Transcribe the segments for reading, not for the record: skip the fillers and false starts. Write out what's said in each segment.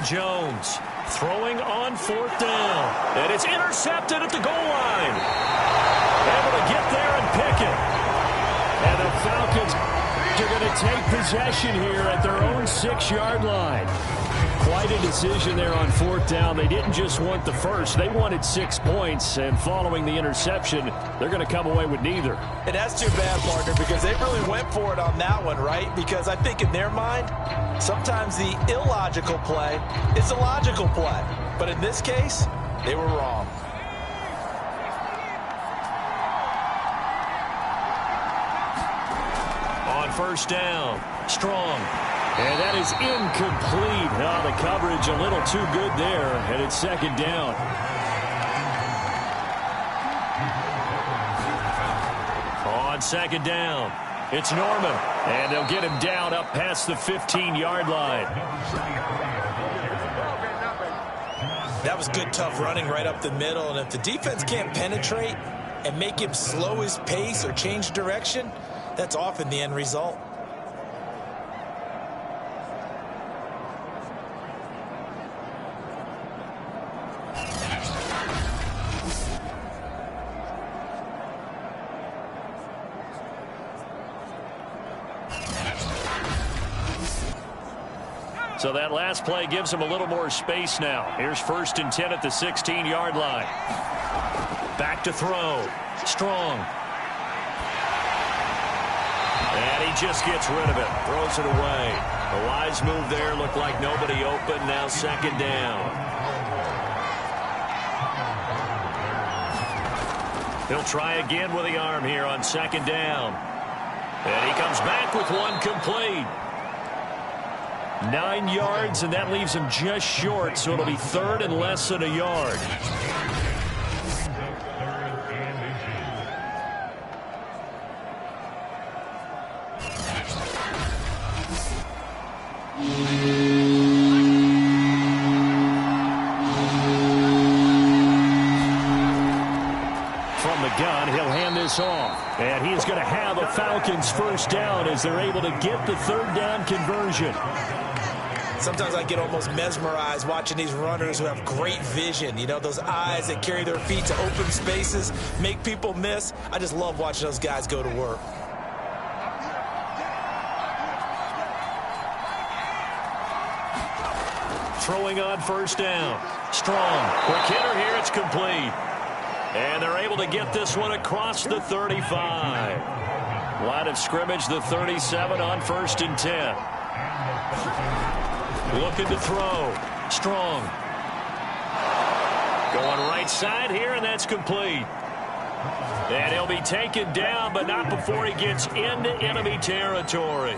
Jones throwing on 4th down. And it's intercepted at the goal line. Able to get there and pick it. And the Falcons are going to take possession here at their own 6-yard line. Quite a decision there on 4th down. They didn't just want the first. They wanted 6 points. And following the interception, they're going to come away with neither. And that's too bad, partner, because they really went for it on that one, right? Because I think in their mind, sometimes the illogical play is a logical play. But in this case, they were wrong. On 1st down, Strong. And that is incomplete. Oh, the coverage a little too good there, and it's 2nd down. On 2nd down, it's Norman. And they'll get him down up past the 15-yard line. That was good, tough running right up the middle. And if the defense can't penetrate and make him slow his pace or change direction, that's often the end result. So that last play gives him a little more space now. Here's 1st and 10 at the 16-yard line. Back to throw. Strong. And he just gets rid of it. Throws it away. A wise move there. Looked like nobody open. Now 2nd down. He'll try again with the arm here on 2nd down. And he comes back with one complete. 9 yards, and that leaves him just short, so it'll be 3rd and less than a yard. From the gun, he'll hand this off. And he's going to have a Falcons 1st down as they're able to get the 3rd down conversion. Sometimes I get almost mesmerized watching these runners who have great vision. You know, those eyes that carry their feet to open spaces, make people miss. I just love watching those guys go to work. Throwing on 1st down. Strong. Quick hitter here. It's complete. And they're able to get this one across the 35. Line of scrimmage, the 37 on 1st and 10. Looking to throw. Strong. Going right side here, and that's complete. And he'll be taken down, but not before he gets into enemy territory.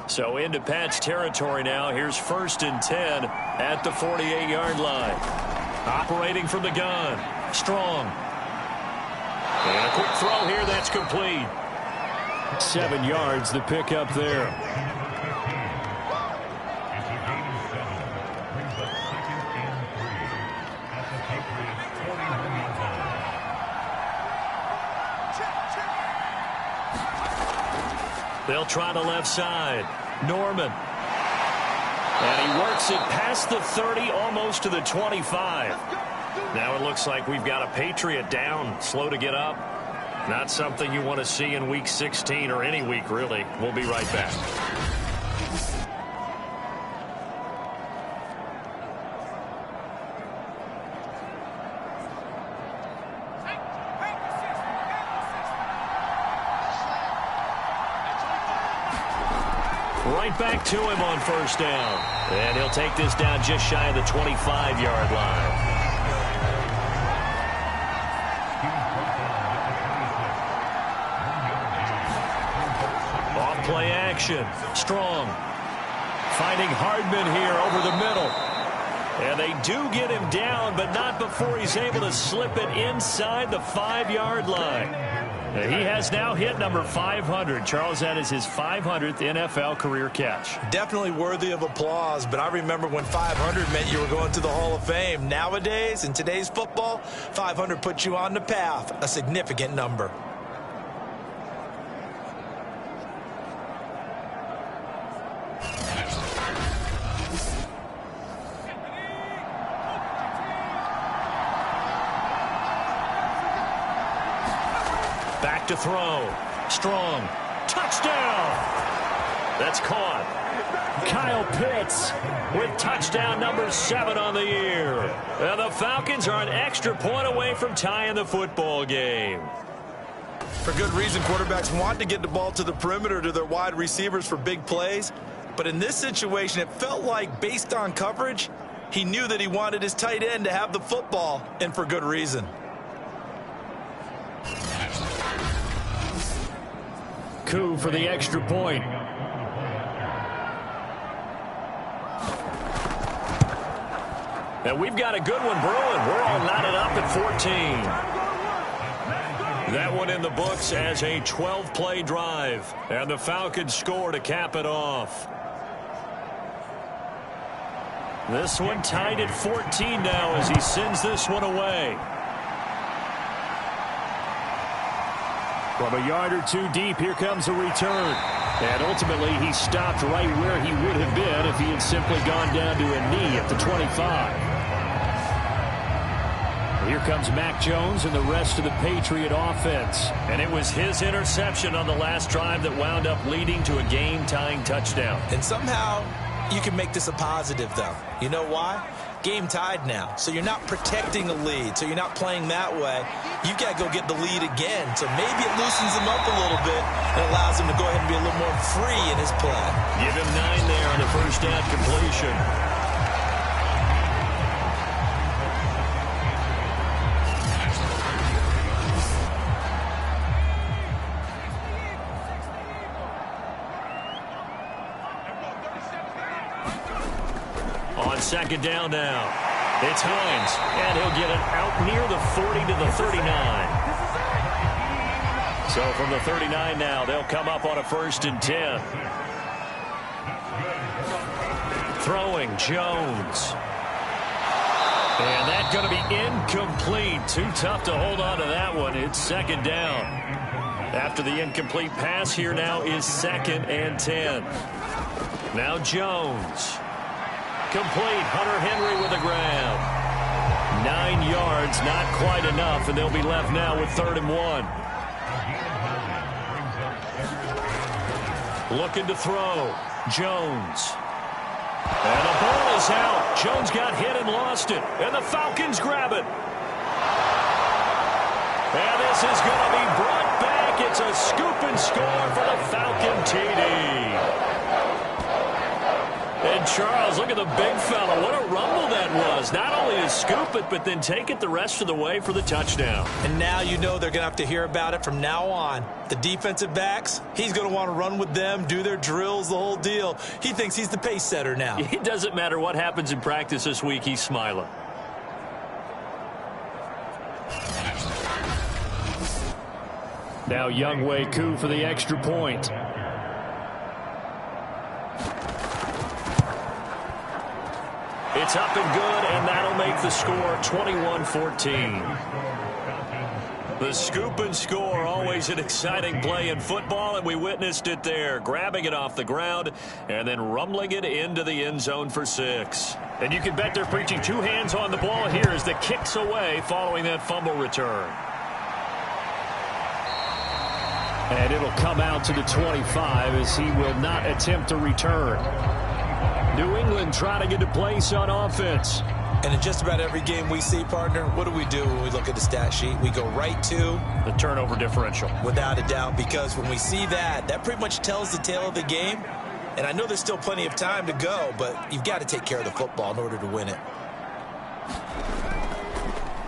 So into Pat's territory now. Here's 1st and 10 at the 48-yard line. Operating from the gun. Strong. And a quick throw here. That's complete. 7 yards, the pickup there. They'll try the left side. Norman. And he works it past the 30, almost to the 25. Now it looks like we've got a Patriot down, slow to get up. Not something you want to see in Week 16 or any week, really. We'll be right back. Right back to him on 1st down. And he'll take this down just shy of the 25-yard line. Off play action. Strong. Finding Hardman here over the middle. And they do get him down, but not before he's able to slip it inside the 5-yard line. He has now hit number 500. Charles, that is his 500th NFL career catch. Definitely worthy of applause, but I remember when 500 meant you were going to the Hall of Fame. Nowadays, in today's football, 500 puts you on the path, a significant number. Back to throw. Strong. Touchdown. That's caught. Kyle Pitts with touchdown number 7 on the year. And the Falcons are an extra point away from tying the football game. For good reason, quarterbacks want to get the ball to the perimeter to their wide receivers for big plays. But in this situation, it felt like, based on coverage, he knew that he wanted his tight end to have the football, and for good reason. Coup for the extra point. And we've got a good one brewing. We're all knotted up at 14. That one in the books as a 12-play drive. And the Falcons score to cap it off. This one tied at 14 now as he sends this one away. From a yard or two deep, here comes a return. And ultimately, he stopped right where he would have been if he had simply gone down to a knee at the 25. Here comes Mac Jones and the rest of the Patriot offense. And it was his interception on the last drive that wound up leading to a game-tying touchdown. And somehow, you can make this a positive, though. You know why? Game tied now, so you're not protecting the lead, so you're not playing that way. You've got to go get the lead again, so maybe it loosens him up a little bit and allows him to go ahead and be a little more free in his play. Give him 9 there on the first down completion. On second down now, it's Hines, and he'll get it out near the 40 to the 39. So from the 39 now, they'll come up on a 1st and 10. Throwing, Jones. And that's going to be incomplete. Too tough to hold on to that one. It's second down. After the incomplete pass, here now is 2nd and 10. Now Jones. Complete. Hunter Henry with a grab. 9 yards, not quite enough, and they'll be left now with 3rd and 1. Looking to throw. Jones. And the ball is out. Jones got hit and lost it, and the Falcons grab it. And this is going to be brought back. It's a scoop and score for the Falcon TD. And Charles, look at the big fella. What a rumble that was. Not only to scoop it, but then take it the rest of the way for the touchdown. And now you know they're going to have to hear about it from now on. The defensive backs, he's going to want to run with them, do their drills, the whole deal. He thinks he's the pace setter now. It doesn't matter what happens in practice this week. He's smiling. Now Younghoe Koo for the extra point. It's up and good, and that'll make the score 21-14. The scoop and score, always an exciting play in football, and we witnessed it there, grabbing it off the ground and then rumbling it into the end zone for 6. And you can bet they're preaching 2 hands on the ball here as the kick's away following that fumble return. And it'll come out to the 25 as he will not attempt to return. New England trying to get a place on offense. And in just about every game we see, partner, what do we do when we look at the stat sheet? We go right to the turnover differential. Without a doubt, because when we see that, that pretty much tells the tale of the game. And I know there's still plenty of time to go, but you've got to take care of the football in order to win it.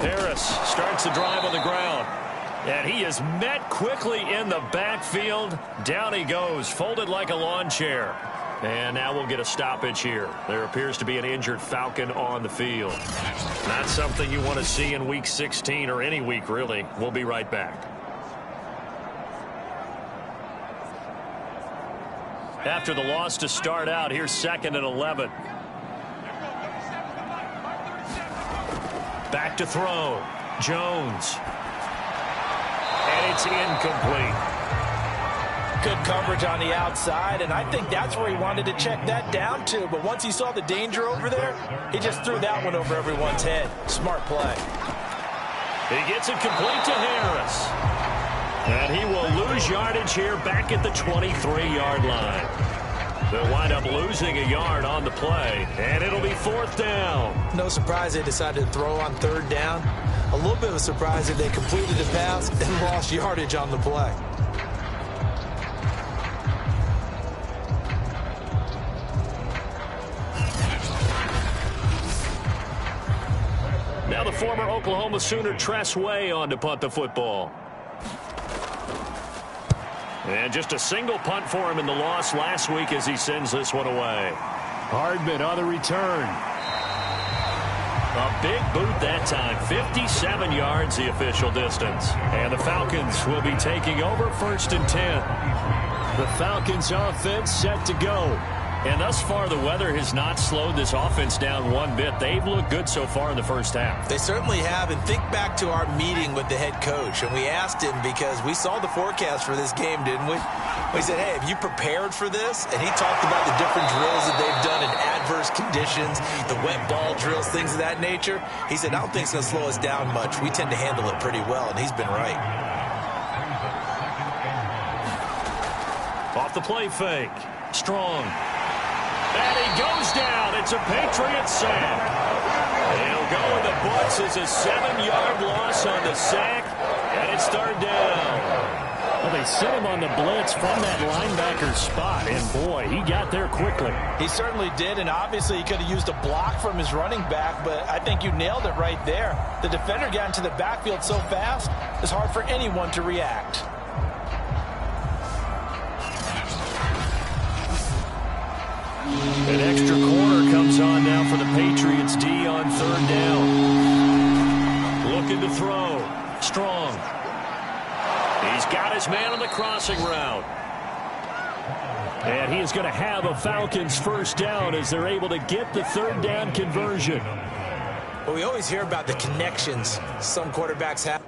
Harris starts the drive on the ground. And he is met quickly in the backfield. Down he goes, folded like a lawn chair. And now we'll get a stoppage here. There appears to be an injured Falcon on the field. Not something you want to see in Week 16 or any week, really. We'll be right back. After the loss to start out, here's 2nd and 11. Back to throw. Jones. And it's incomplete. Good coverage on the outside, and I think that's where he wanted to check that down to. But once he saw the danger over there, he just threw that one over everyone's head. Smart play. He gets it complete to Harris. And he will lose yardage here back at the 23-yard line. They'll wind up losing a yard on the play, and it'll be 4th down. No surprise they decided to throw on 3rd down. A little bit of a surprise that they completed the pass and lost yardage on the play. Now the former Oklahoma Sooner Tress Way on to punt the football. And just a single punt for him in the loss last week as he sends this one away. Hardman on the return. A big boot that time. 57 yards the official distance. And the Falcons will be taking over 1st and 10. The Falcons offense set to go. And thus far, the weather has not slowed this offense down one bit. They've looked good so far in the first half. They certainly have. And think back to our meeting with the head coach. And we asked him because we saw the forecast for this game, didn't we? We said, hey, have you prepared for this? And he talked about the different drills that they've done in adverse conditions, the wet ball drills, things of that nature. He said, I don't think it's going to slow us down much. We tend to handle it pretty well. And he's been right. Off the play fake. Strong. And he goes down. It's a Patriot sack. He'll go in the books as a 7-yard loss on the sack, and it's 3rd down. Well, they set him on the blitz from that linebacker spot, and boy, he got there quickly. He certainly did, and obviously he could have used a block from his running back, but I think you nailed it right there. The defender got into the backfield so fast, it's hard for anyone to react. An extra corner comes on now for the Patriots D on 3rd down. Looking to throw. Strong. He's got his man on the crossing route. And he is going to have a Falcons 1st down as they're able to get the 3rd down conversion. Well, we always hear about the connections some quarterbacks have.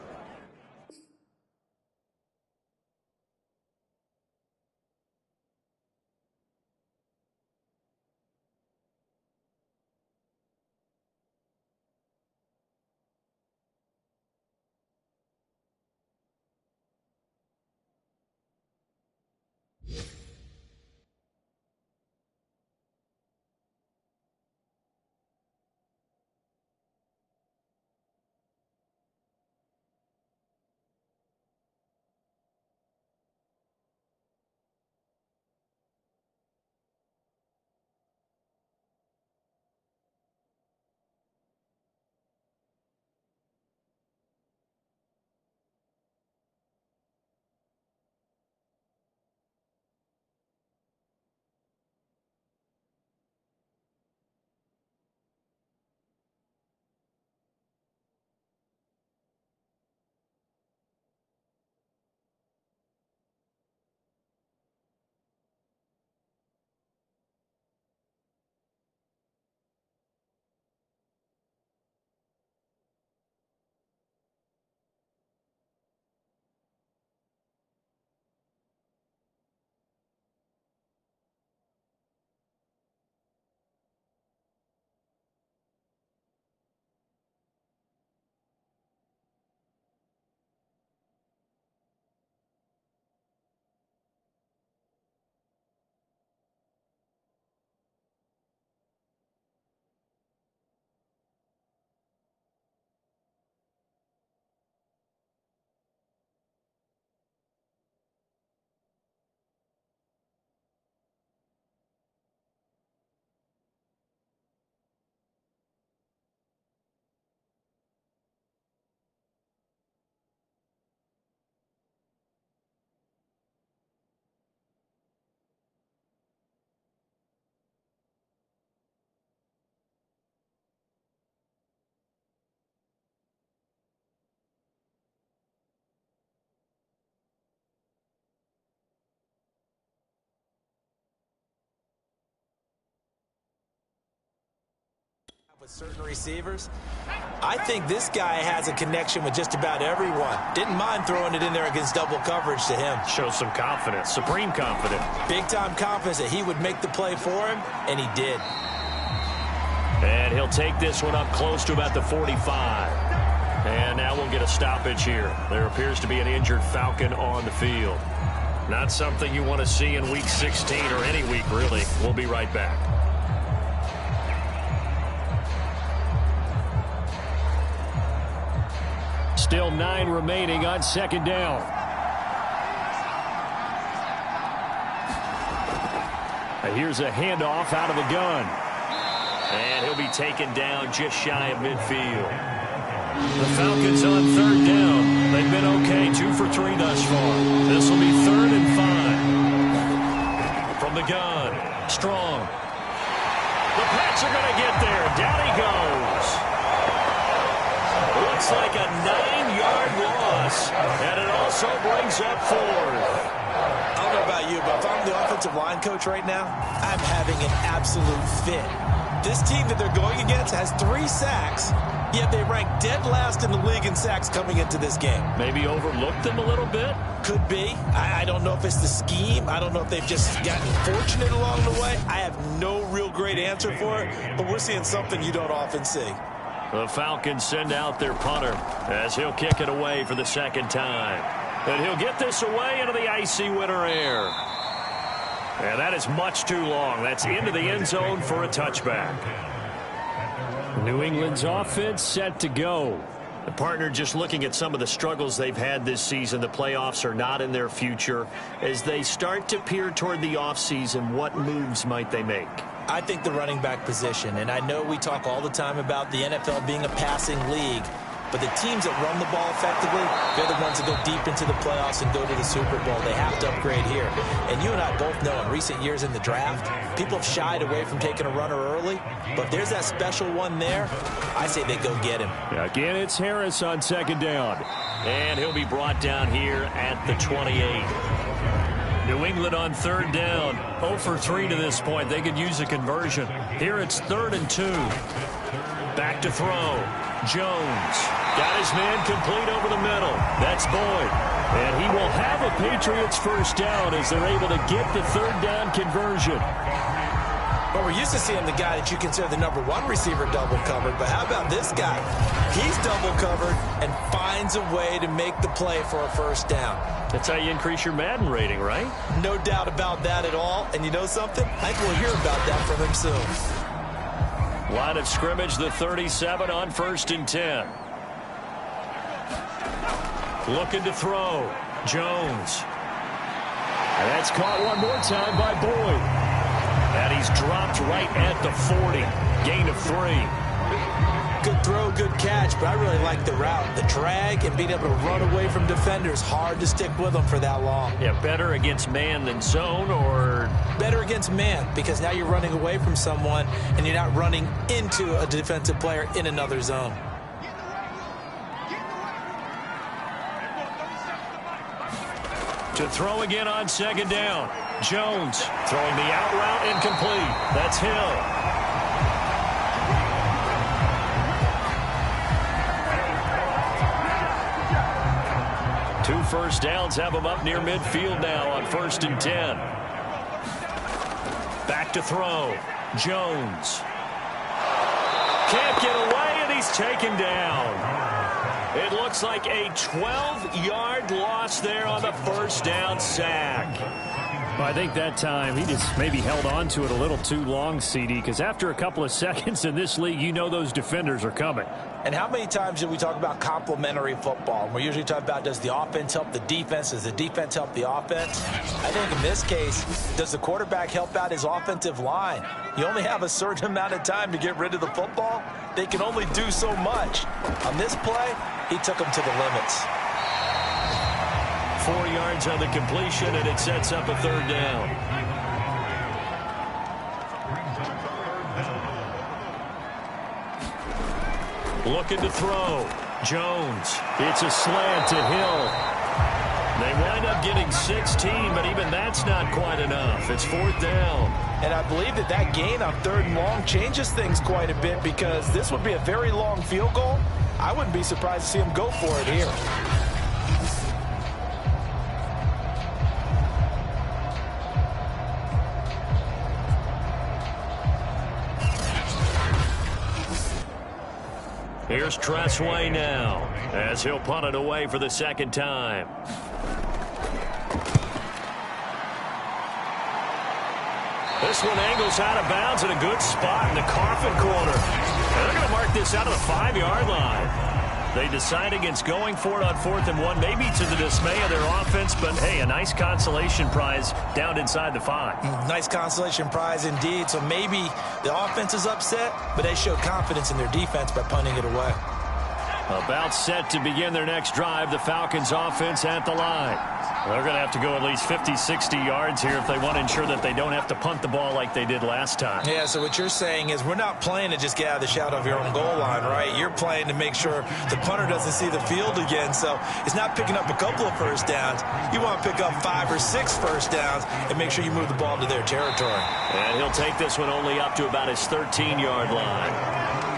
with certain receivers. I think this guy has a connection with just about everyone. Didn't mind throwing it in there against double coverage to him. Shows some confidence, supreme confidence. Big-time confidence that he would make the play for him, and he did. And he'll take this one up close to about the 45. And now we'll get a stoppage here. There appears to be an injured Falcon on the field. Not something you want to see in Week 16 or any week, really. We'll be right back. Still 9 remaining on second down. Here's a handoff out of the gun. And he'll be taken down just shy of midfield. The Falcons on third down. They've been okay, 2 for 3 thus far. This will be 3rd and 5. From the gun, Strong. The Pats are going to get there. Down he goes. Looks like a 9-yard loss, and it also brings up 4th. I don't know about you, but if I'm the offensive line coach right now, I'm having an absolute fit. This team that they're going against has 3 sacks, yet they rank dead last in the league in sacks coming into this game. Maybe overlooked them a little bit? Could be. I don't know if it's the scheme. I don't know if they've just gotten fortunate along the way. I have no real great answer for it, but we're seeing something you don't often see. The Falcons send out their punter as he'll kick it away for the second time. And he'll get this away into the icy winter air. And that is much too long. That's into the end zone for a touchback. New England's offense set to go. The partner just looking at some of the struggles they've had this season. The playoffs are not in their future. As they start to peer toward the offseason, what moves might they make? I think the running back position, and I know we talk all the time about the NFL being a passing league, but the teams that run the ball effectively, they're the ones that go deep into the playoffs and go to the Super Bowl. They have to upgrade here. And you and I both know in recent years in the draft, people have shied away from taking a runner early, but if there's that special one there, I say they go get him. Again, it's Harris on second down. And he'll be brought down here at the 28. New England on third down. 0 for 3 to this point. They could use a conversion. Here it's 3rd and 2. Back to throw. Jones got his man complete over the middle. That's Boyd. And he will have a Patriots first down as they're able to get the 3rd down conversion. Well, we're used to seeing the guy that you consider the number 1 receiver double covered, but how about this guy? He's double covered and finds a way to make the play for a first down. That's how you increase your Madden rating, right? No doubt about that at all. And you know something? I think we'll hear about that from him soon. Line of scrimmage, the 37 on 1st and 10. Looking to throw. Jones. And that's caught one more time by Boyd. And he's dropped right at the 40. Gain of 3. Good throw, good catch, but I really like the route. The drag and being able to run away from defenders, hard to stick with them for that long. Yeah, better against man than zone, or? Better against man, because now you're running away from someone and you're not running into a defensive player in another zone. To throw again on second down. Jones throwing the out route incomplete. That's Hill. 2 first downs have him up near midfield now on 1st and 10. Back to throw. Jones. Can't get away, and he's taken down. It looks like a 12-yard loss there on the first down sack. Well, I think that time he just maybe held on to it a little too long, CD, because after a couple of seconds in this league, you know those defenders are coming. And how many times do we talk about complementary football? We're usually talking about, does the offense help the defense? Does the defense help the offense? I think in this case, does the quarterback help out his offensive line? You only have a certain amount of time to get rid of the football. They can only do so much. On this play, he took them to the limits. 4 yards on the completion, and it sets up a 3rd down. Looking to throw. Jones. It's a slant to Hill. They wind up getting 16, but even that's not quite enough. It's 4th down. And I believe that gain on 3rd and long changes things quite a bit, because this would be a very long field goal. I wouldn't be surprised to see him go for it here. Here's Tressway now, as he'll punt it away for the 2nd time. This one angles out of bounds in a good spot in the coffin corner. And they're going to mark this out of the 5-yard line. They decide against going for it on 4th and 1, maybe to the dismay of their offense, but hey, a nice consolation prize down inside the 5. Nice consolation prize indeed. So maybe the offense is upset, but they showed confidence in their defense by punting it away. About set to begin their next drive, the Falcons offense at the line. They're going to have to go at least 50, 60 yards here if they want to ensure that they don't have to punt the ball like they did last time. Yeah, so what you're saying is we're not playing to just get out of the shadow of your own goal line, right? You're playing to make sure the punter doesn't see the field again. So it's not picking up a couple of first downs. You want to pick up 5 or 6 first downs and make sure you move the ball to their territory. And he'll take this one only up to about his 13-yard line.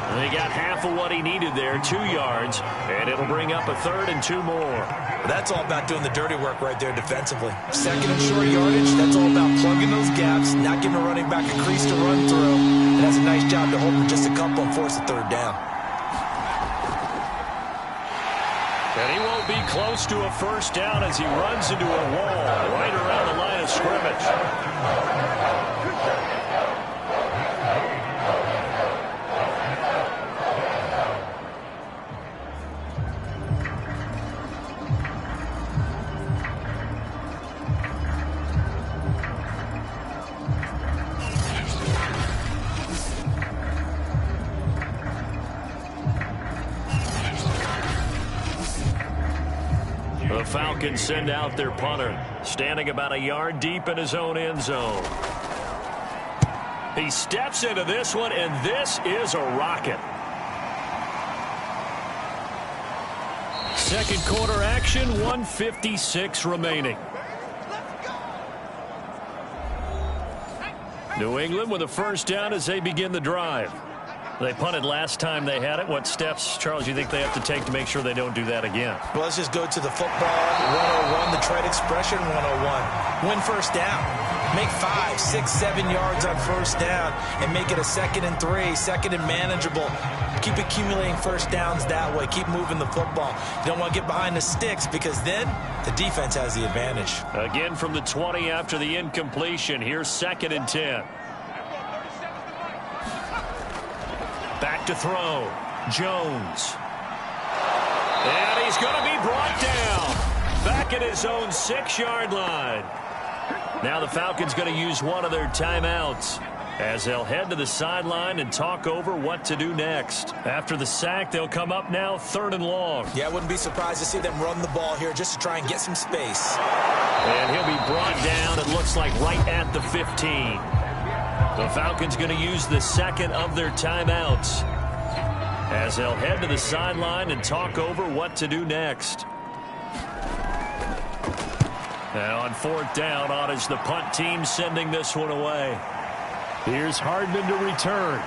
And he got half of what he needed there, 2 yards, and it'll bring up a 3rd and 2 more. That's all about doing the dirty work right there defensively. 2nd and short yardage, that's all about plugging those gaps, not giving a running back a crease to run through. And that's a nice job to hold for just a couple and force a 3rd down. And he won't be close to a first down as he runs into a wall right around the line of scrimmage. The Falcons send out their punter, standing about a yard deep in his own end zone. He steps into this one, and this is a rocket. 2nd quarter action, 1:56 remaining. New England with a first down as they begin the drive. They punted last time they had it. What steps, Charles, you think they have to take to make sure they don't do that again? Well, let's just go to the football 101, the trade expression 101. Win first down. Make 5, 6, 7 yards on first down and make it a 2nd and 3, 2nd and manageable. Keep accumulating first downs that way. Keep moving the football. You don't want to get behind the sticks because then the defense has the advantage. Again from the 20 after the incompletion. Here's 2nd and 10. Back to throw. Jones. And he's going to be brought down. Back at his own 6-yard line. Now the Falcons going to use one of their timeouts as they'll head to the sideline and talk over what to do next. After the sack, they'll come up now 3rd and long. Yeah, I wouldn't be surprised to see them run the ball here just to try and get some space. And he'll be brought down, it looks like, right at the 15. The Falcons going to use the 2nd of their timeouts as they'll head to the sideline and talk over what to do next. And on 4th down, on is the punt team sending this one away. Here's Hardman to return.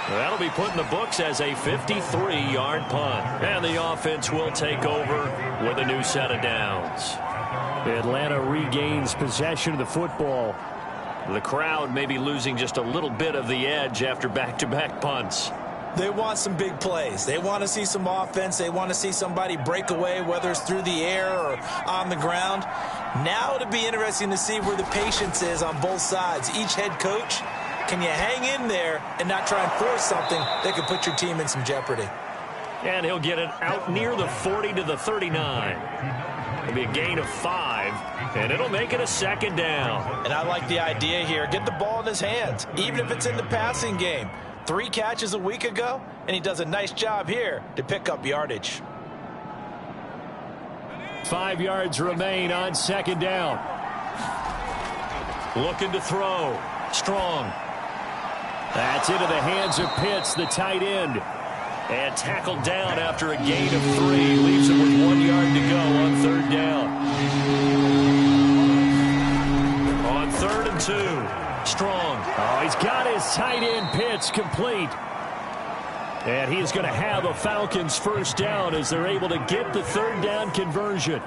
That'll be put in the books as a 53-yard punt. And the offense will take over with a new set of downs. Atlanta regains possession of the football. The crowd may be losing just a little bit of the edge after back-to-back punts. They want some big plays. They want to see some offense. They want to see somebody break away, whether it's through the air or on the ground. Now it'll be interesting to see where the patience is on both sides. Each head coach, can you hang in there and not try and force something that could put your team in some jeopardy? And he'll get it out near the 40 to the 39. It'll be a gain of 5, and it'll make it a 2nd down. And I like the idea here. Get the ball in his hands, even if it's in the passing game. 3 catches a week ago, and he does a nice job here to pick up yardage. 5 yards remain on 2nd down. Looking to throw. Strong. That's into the hands of Pitts, the tight end. And tackled down after a gain of 3. Leaves him with 1 yard to go on 3rd down. On 3rd and 2. Strong. Oh, he's got his tight end pitch complete. And he's going to have a Falcons first down as they're able to get the 3rd down conversion.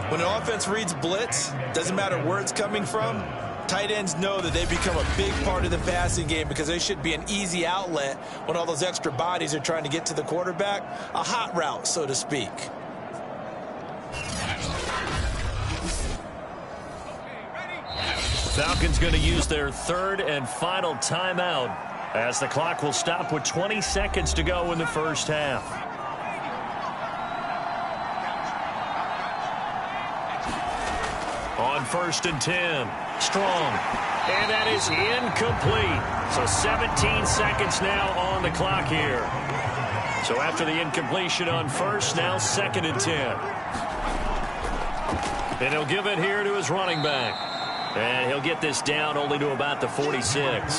When an offense reads blitz, doesn't matter where it's coming from, tight ends know that they become a big part of the passing game because they should be an easy outlet when all those extra bodies are trying to get to the quarterback. A hot route, so to speak. Falcons going to use their 3rd and final timeout as the clock will stop with 20 seconds to go in the first half. On 1st and 10. Strong. And that is incomplete. So 17 seconds now on the clock here. So after the incompletion on 1st, now 2nd and 10. And he'll give it here to his running back. And he'll get this down only to about the 46.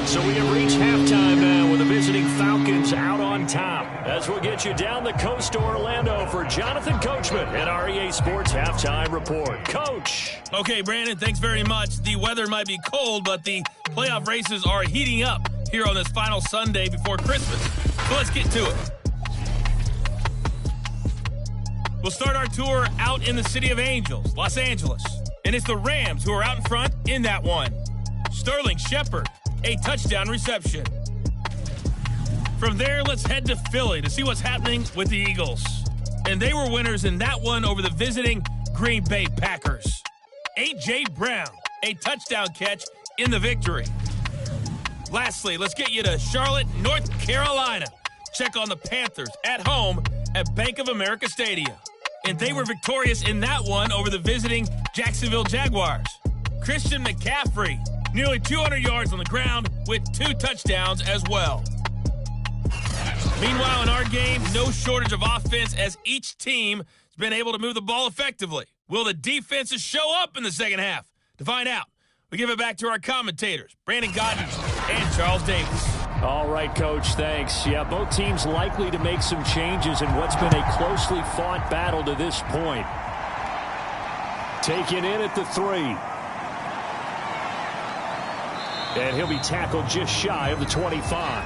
So we have reached halftime now with the visiting Falcons out on top. As we'll get you down the coast to Orlando for Jonathan Coachman at our EA Sports Halftime Report. Coach. Okay, Brandon, thanks very much. The weather might be cold, but the playoff races are heating up here on this final Sunday before Christmas. So let's get to it. We'll start our tour out in the City of Angels, Los Angeles. And it's the Rams who are out in front in that one. Sterling Shepard, a touchdown reception. From there, let's head to Philly to see what's happening with the Eagles. And they were winners in that one over the visiting Green Bay Packers. A.J. Brown, a touchdown catch in the victory. Lastly, let's get you to Charlotte, North Carolina. Check on the Panthers at home at Bank of America Stadium. And they were victorious in that one over the visiting Jacksonville Jaguars. Christian McCaffrey, nearly 200 yards on the ground with 2 touchdowns as well. Meanwhile, in our game, no shortage of offense as each team has been able to move the ball effectively. Will the defenses show up in the second half? To find out, we give it back to our commentators, Brandon Godden and Charles Davis. All right, Coach, thanks. Yeah, both teams likely to make some changes in what's been a closely fought battle to this point. Taken in at the 3. And he'll be tackled just shy of the 25.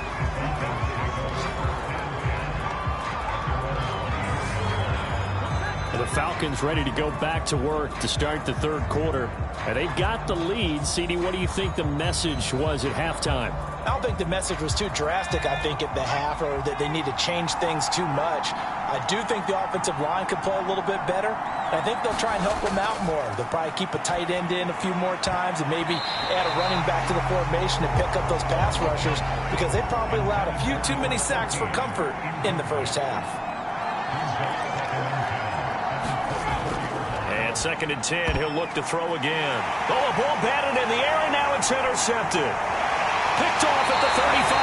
And the Falcons ready to go back to work to start the 3rd quarter. And they've got the lead. CD, what do you think the message was at halftime? I don't think the message was too drastic, I think, at the half, or that they need to change things too much. I do think the offensive line could play a little bit better. I think they'll try and help them out more. They'll probably keep a tight end in a few more times and maybe add a running back to the formation to pick up those pass rushers because they probably allowed a few too many sacks for comfort in the first half. And 2nd and 10, he'll look to throw again. Oh, a ball batted in the air, and now it's intercepted. Picked off at the 35.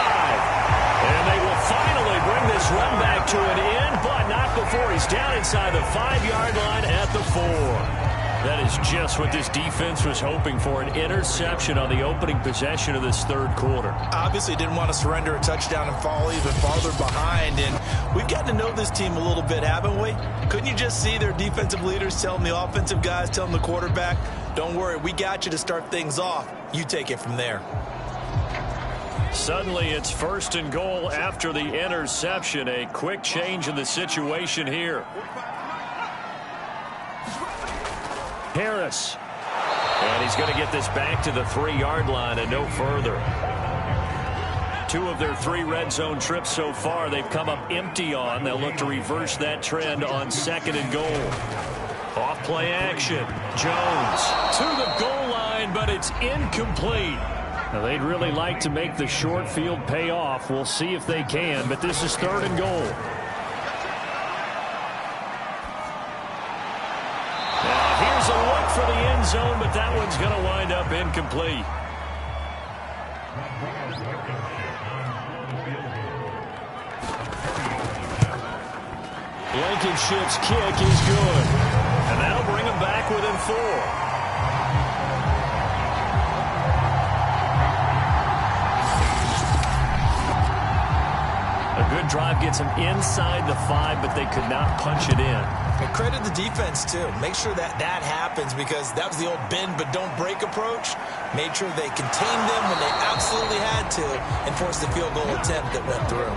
And they will finally bring this run back to an end, but not before he's down inside the 5-yard line at the 4. That is just what this defense was hoping for, an interception on the opening possession of this 3rd quarter. Obviously didn't want to surrender a touchdown and fall even farther behind, and we've gotten to know this team a little bit, haven't we? Couldn't you just see their defensive leaders telling the offensive guys, telling the quarterback, don't worry, we got you to start things off. You take it from there. Suddenly it's 1st and goal after the interception. A quick change in the situation here. Harris. And he's going to get this back to the 3-yard line and no further. 2 of their 3 red zone trips so far they've come up empty on. They'll look to reverse that trend on 2nd and goal. Off play action. Jones to the goal line, but it's incomplete. Now, they'd really like to make the short field pay off. We'll see if they can, but this is 3rd and goal. Now, here's a look for the end zone, but that one's going to wind up incomplete. Blankenship's kick is good, and that'll bring him back within 4. good drive gets them inside the 5, but they could not punch it in. And credit the defense, too. Make sure that happens, because that was the old bend but don't break approach. Made sure they contained them when they absolutely had to and forced the field goal attempt that went through.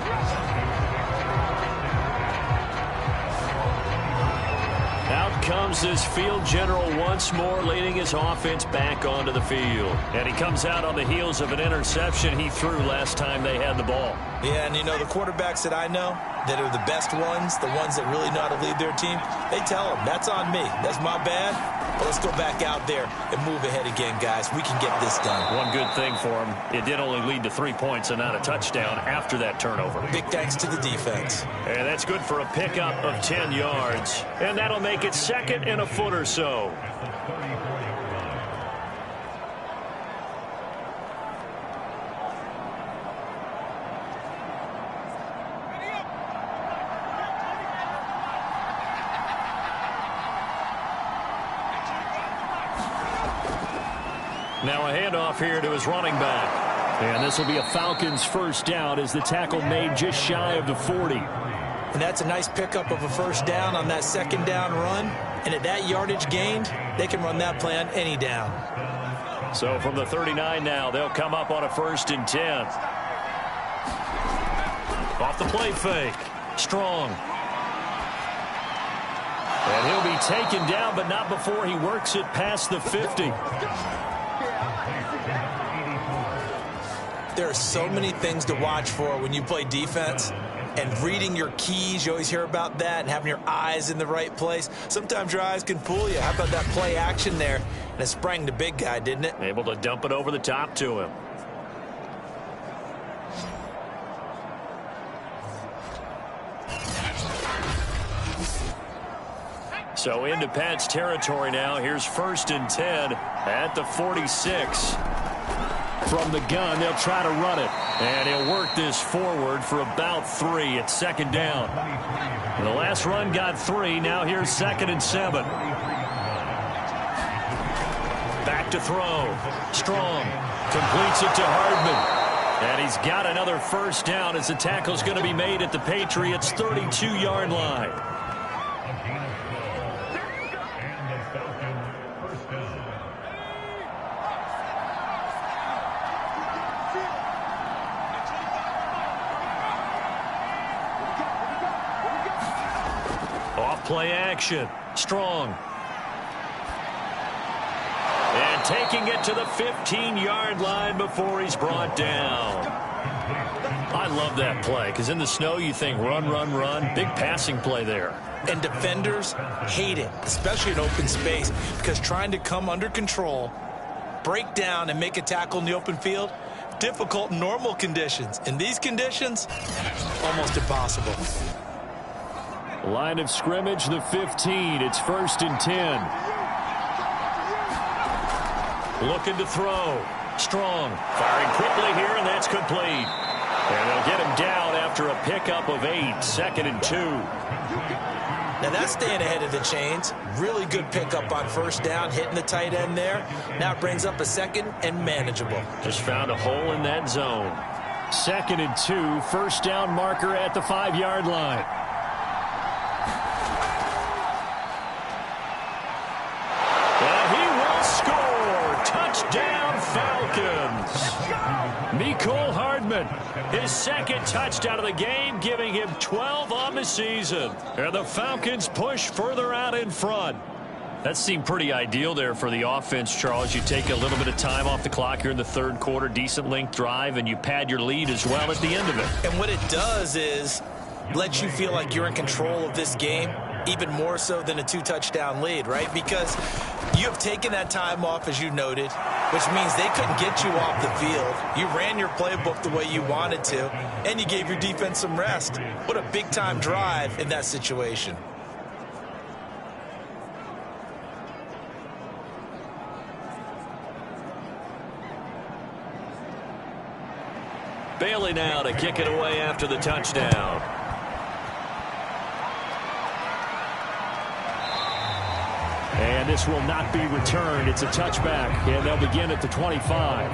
Out comes this field general once more, leading his offense back onto the field. And he comes out on the heels of an interception he threw last time they had the ball. Yeah, and you know, the quarterbacks that I know that are the best ones, the ones that really know how to lead their team, they tell them, that's on me. That's my bad. But let's go back out there and move ahead again, guys. We can get this done. One good thing for him, it did only lead to 3 points and not a touchdown after that turnover. Big thanks to the defense. And that's good for a pickup of 10 yards. And that'll make it 2nd and a foot or so. Now a handoff here to his running back. And this will be a Falcons first down as the tackle made just shy of the 40. And that's a nice pickup of a first down on that second down run. And at that yardage gained, they can run that play on any down. So from the 39 now, they'll come up on a 1st and 10. Off the play fake. Strong. And he'll be taken down, but not before he works it past the 50. There are so many things to watch for when you play defense. And reading your keys, you always hear about that, and having your eyes in the right place. Sometimes your eyes can fool you. How about that play action there? And it sprang the big guy, didn't it? Able to dump it over the top to him. So into Pat's territory now. Here's 1st and 10 at the 46. From the gun, they'll try to run it. And he'll work this forward for about 3 at 2nd down. The last run got 3. Now here's 2nd and 7. Back to throw. Strong. Completes it to Hardman. And he's got another first down as the tackle's going to be made at the Patriots' 32-yard line. Play action. Strong. And taking it to the 15-yard line before he's brought down. I love that play, because in the snow you think run, run, run. Big passing play there. And defenders hate it, especially in open space, because trying to come under control, break down, and make a tackle in the open field, difficult in normal conditions. In these conditions, almost impossible. Line of scrimmage, the 15. It's 1st and 10. Looking to throw. Strong. Firing quickly here, and that's complete. And they'll get him down after a pickup of 8. 2nd and 2. Now that's staying ahead of the chains. Really good pickup on first down, hitting the tight end there. Now it brings up a 2nd and manageable. Just found a hole in that zone. 2nd and 2. First down marker at the 5-yard line. Touchdown Falcons. Mecole Hardman, his 2nd touchdown of the game, giving him 12 on the season. And the Falcons push further out in front. That seemed pretty ideal there for the offense, Charles. You take a little bit of time off the clock here in the 3rd quarter, decent length drive, and you pad your lead as well at the end of it. And what it does is let you feel like you're in control of this game, even more so than a 2-touchdown lead, right? Because you have taken that time off, as you noted, which means they couldn't get you off the field. You ran your playbook the way you wanted to, and you gave your defense some rest. What a big-time drive in that situation. Bailey now to kick it away after the touchdown. And this will not be returned. It's a touchback, and they'll begin at the 25.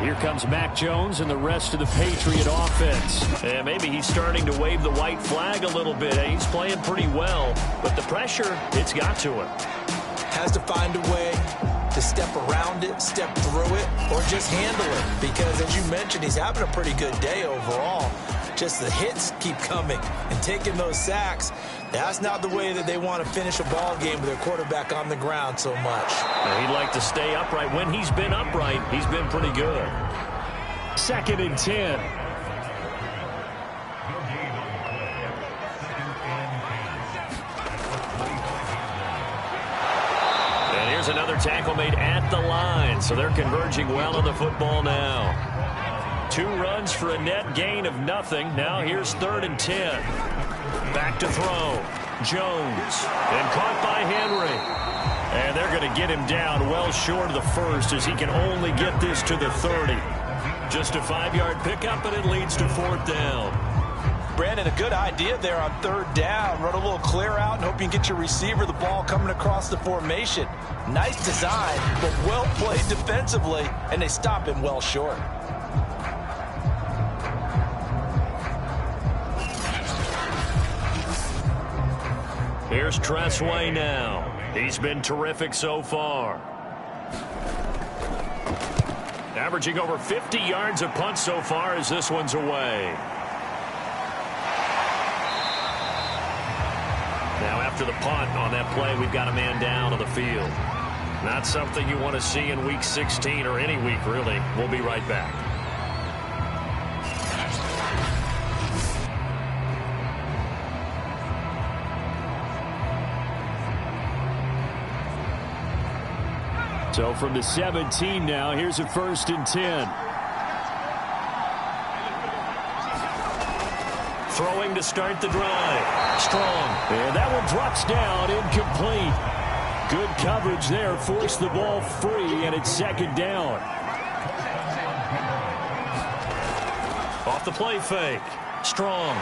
Here comes Mac Jones and the rest of the Patriot offense. And maybe he's starting to wave the white flag a little bit. He's playing pretty well, but the pressure, it's got to him. Has to find a way to step around it, step through it, or just handle it. Because, as you mentioned, he's having a pretty good day overall. Just the hits keep coming and taking those sacks. That's not the way that they want to finish a ball game with their quarterback on the ground so much. He'd like to stay upright. When he's been upright, he's been pretty good. 2nd and 10. And here's another tackle made at the line, so they're converging well on the football now. 2 runs for a net gain of nothing. Now here's 3rd and 10. Back to throw. Jones. And caught by Henry. And they're going to get him down well short of the first as he can only get this to the 30. Just a 5-yard pickup, and it leads to 4th down. Brandon, a good idea there on 3rd down. Run a little clear out and hope you can get your receiver the ball coming across the formation. Nice design, but well played defensively, and they stop him well short. Here's Tressway now. He's been terrific so far. Averaging over 50 yards a punt so far as this one's away. Now after the punt on that play, we've got a man down on the field. Not something you want to see in Week 16 or any week, really. We'll be right back. So from the 17 now, here's a 1st and 10. Throwing to start the drive. Strong. And that one drops down, incomplete. Good coverage there, forced the ball free, and it's 2nd down. Off the play fake. Strong.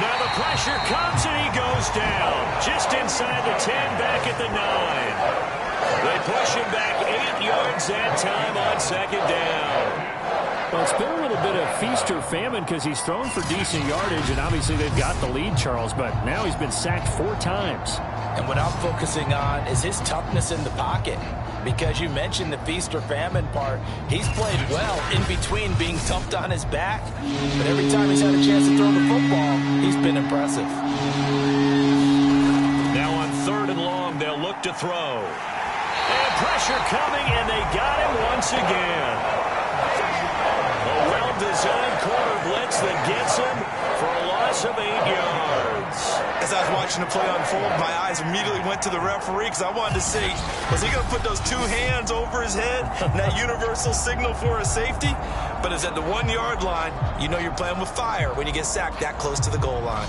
Now the pressure comes, and he goes down. Just inside the 10, back at the 9. They push him back 8 yards that time on 2nd down. Well, it's been a little bit of feast or famine because he's thrown for decent yardage, and obviously they've got the lead, Charles, but now he's been sacked 4 times. And what I'm focusing on is his toughness in the pocket. Because you mentioned the feast or famine part, he's played well in between being dumped on his back. But every time he's had a chance to throw the football, he's been impressive. Now on 3rd and long, they'll look to throw. And pressure coming, and they got him once again. A well-designed corner blitz that gets him for a loss of 8 yards. As I was watching the play unfold, my eyes immediately went to the referee because I wanted to see, was he going to put those 2 hands over his head, that universal signal for a safety? But it's at the 1-yard line. You know you're playing with fire when you get sacked that close to the goal line.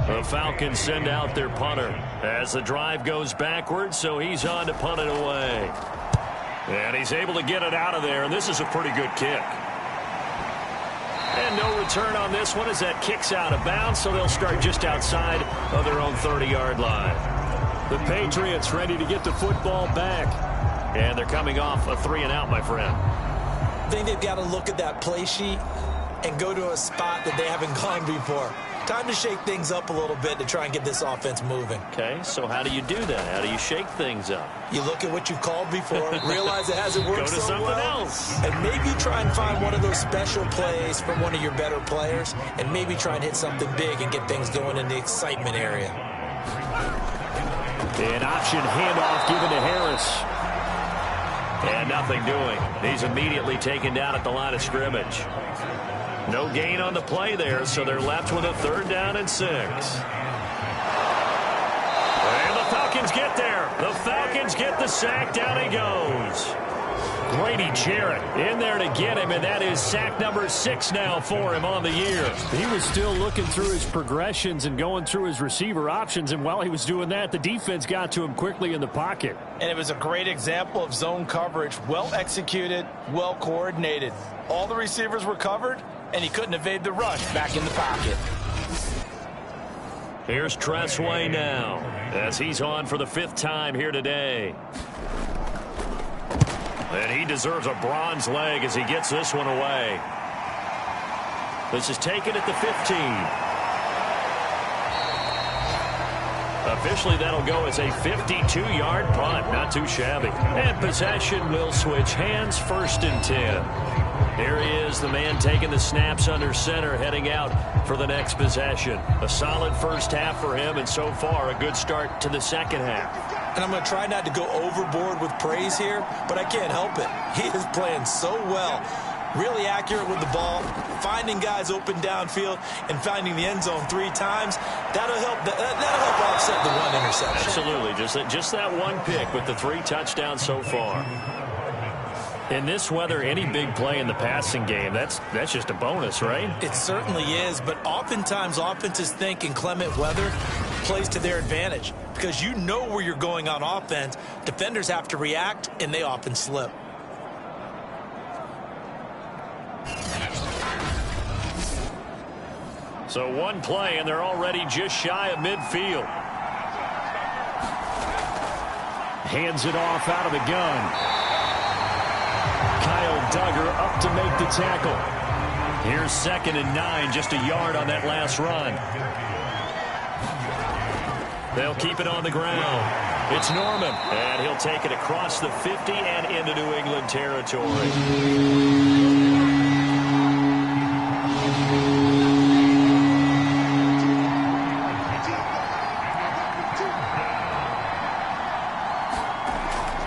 The Falcons send out their punter as the drive goes backwards, so he's on to punt it away. And he's able to get it out of there, and this is a pretty good kick. And no return on this one as that kicks out of bounds, so they'll start just outside of their own 30-yard line. The Patriots ready to get the football back. And they're coming off a 3-and-out, my friend. I think they've got to look at that play sheet and go to a spot that they haven't gone before. Time to shake things up a little bit to try and get this offense moving. Okay, so how do you do that? How do you shake things up? You look at what you've called before, realize it hasn't worked Go to so something well, else. and maybe try and find one of those special plays from one of your better players, and maybe try and hit something big and get things going in the excitement area. An option handoff given to Harris. And nothing doing. He's immediately taken down at the line of scrimmage. No gain on the play there, so they're left with a 3rd down and 6. And the Falcons get there. The Falcons get the sack. Down he goes. Grady Jarrett in there to get him, and that is sack number 6 now for him on the year. He was still looking through his progressions and going through his receiver options, and while he was doing that, the defense got to him quickly in the pocket. And it was a great example of zone coverage, well executed, well coordinated. All the receivers were covered, and he couldn't evade the rush back in the pocket. Here's Tressway now, as he's on for the 5th time here today. And he deserves a bronze leg as he gets this one away. This is taken at the 15. Officially, that'll go as a 52-yard punt. Not too shabby. And possession will switch hands, 1st and 10. Here he is, the man taking the snaps under center, heading out for the next possession. A solid first half for him, and so far a good start to the second half. And I'm going to try not to go overboard with praise here, but I can't help it. He is playing so well. Really accurate with the ball, finding guys open downfield, and finding the end zone 3 times. That'll help offset the 1 interception. Absolutely. Just that 1 pick with the 3 touchdowns so far. In this weather, any big play in the passing game, that's just a bonus, right? It certainly is, but oftentimes offenses think inclement weather plays to their advantage because you know where you're going on offense. Defenders have to react, and they often slip. So 1 play, and they're already just shy of midfield. Hands it off out of the gun. Kyle Duggar up to make the tackle. Here's 2nd and 9, just a yard on that last run. They'll keep it on the ground. It's Norman, and he'll take it across the 50 and into New England territory.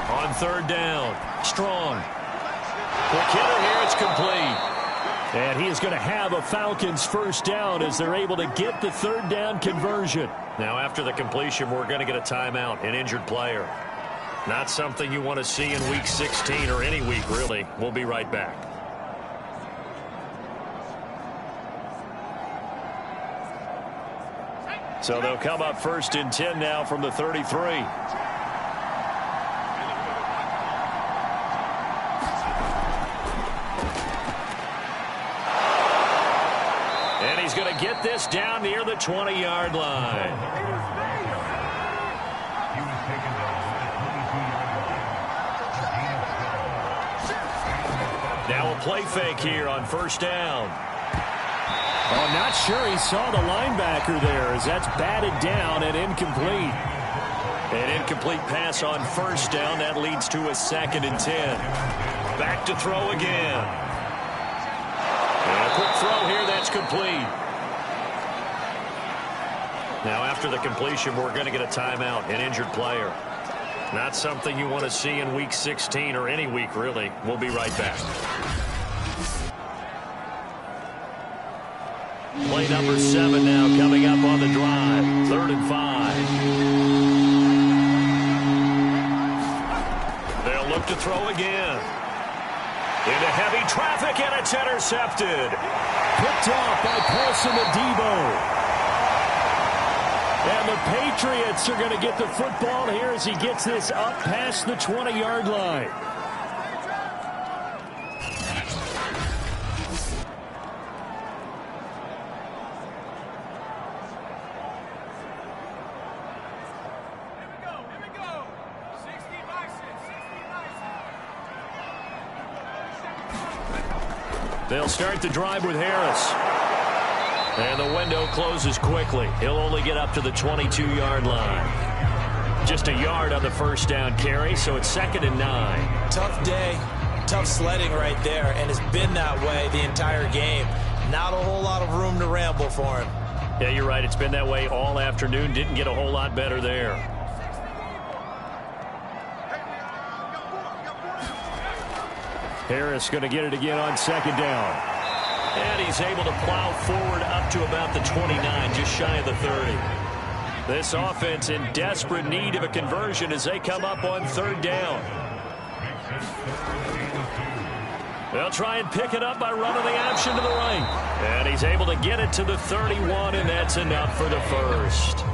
On 3rd down, Strong. McKinnon here, it's complete. And he is going to have a Falcons first down as they're able to get the 3rd down conversion. Now after the completion, we're going to get a timeout, an injured player. Not something you want to see in week 16 or any week, really. We'll be right back. So they'll come up 1st and 10 now from the 33. He's going to get this down near the 20-yard line. Now a play fake here on 1st down. Oh, not sure he saw the linebacker there as that's batted down and incomplete. An incomplete pass on 1st down. That leads to a 2nd and 10. Back to throw again. And a quick throw here. That's complete. Now after the completion, we're going to get a timeout, an injured player. Not something you want to see in week 16 or any week, really. We'll be right back. Play number 7 now coming up on the drive. 3rd and 5. They'll look to throw again. Into heavy traffic, and it's intercepted. Picked off by Paulson Adebo. And the Patriots are going to get the football here as he gets this up past the 20-yard line. Here we go. 60 bison. They'll start the drive with Harris. And the window closes quickly. He'll only get up to the 22-yard line. Just a yard on the 1st down carry, so it's 2nd and 9. Tough day, tough sledding right there, and it's been that way the entire game. Not a whole lot of room to ramble for him. Yeah, you're right. It's been that way all afternoon. Didn't get a whole lot better there. Harris going to get it again on 2nd down. And he's able to plow forward up to about the 29, just shy of the 30. This offense in desperate need of a conversion as they come up on 3rd down. They'll try and pick it up by running the option to the right. And he's able to get it to the 31, and that's enough for the first.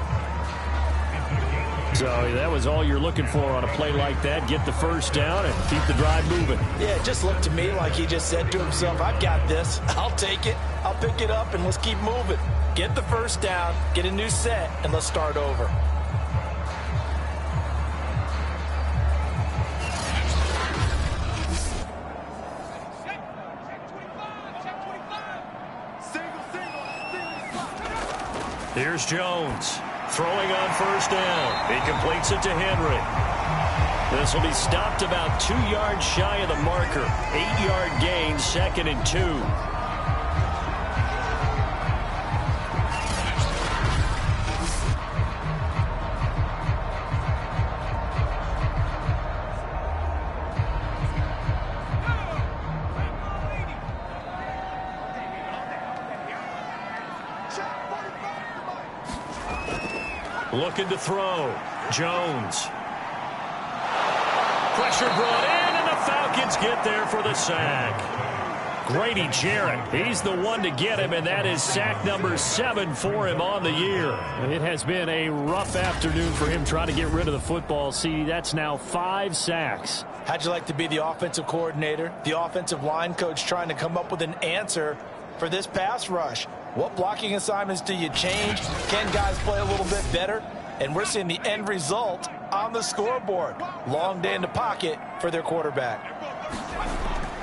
So that was all you're looking for on a play like that. Get the first down and keep the drive moving. Yeah, it just looked to me like he just said to himself, I've got this. I'll take it. I'll pick it up, and let's keep moving. Get the first down, get a new set, and let's start over. Here's Jones throwing on first down. He completes it to Henry. This will be stopped about 2 yards shy of the marker. 8-yard gain, 2nd and 2. Looking to throw. Jones. Pressure brought in, and the Falcons get there for the sack. Grady Jarrett, he's the one to get him, and that is sack number 7 for him on the year. It has been a rough afternoon for him trying to get rid of the football. See, that's now 5 sacks. How'd you like to be the offensive coordinator, the offensive line coach trying to come up with an answer for this pass rush? What blocking assignments do you change? Can guys play a little bit better? And we're seeing the end result on the scoreboard. Long day in the pocket for their quarterback.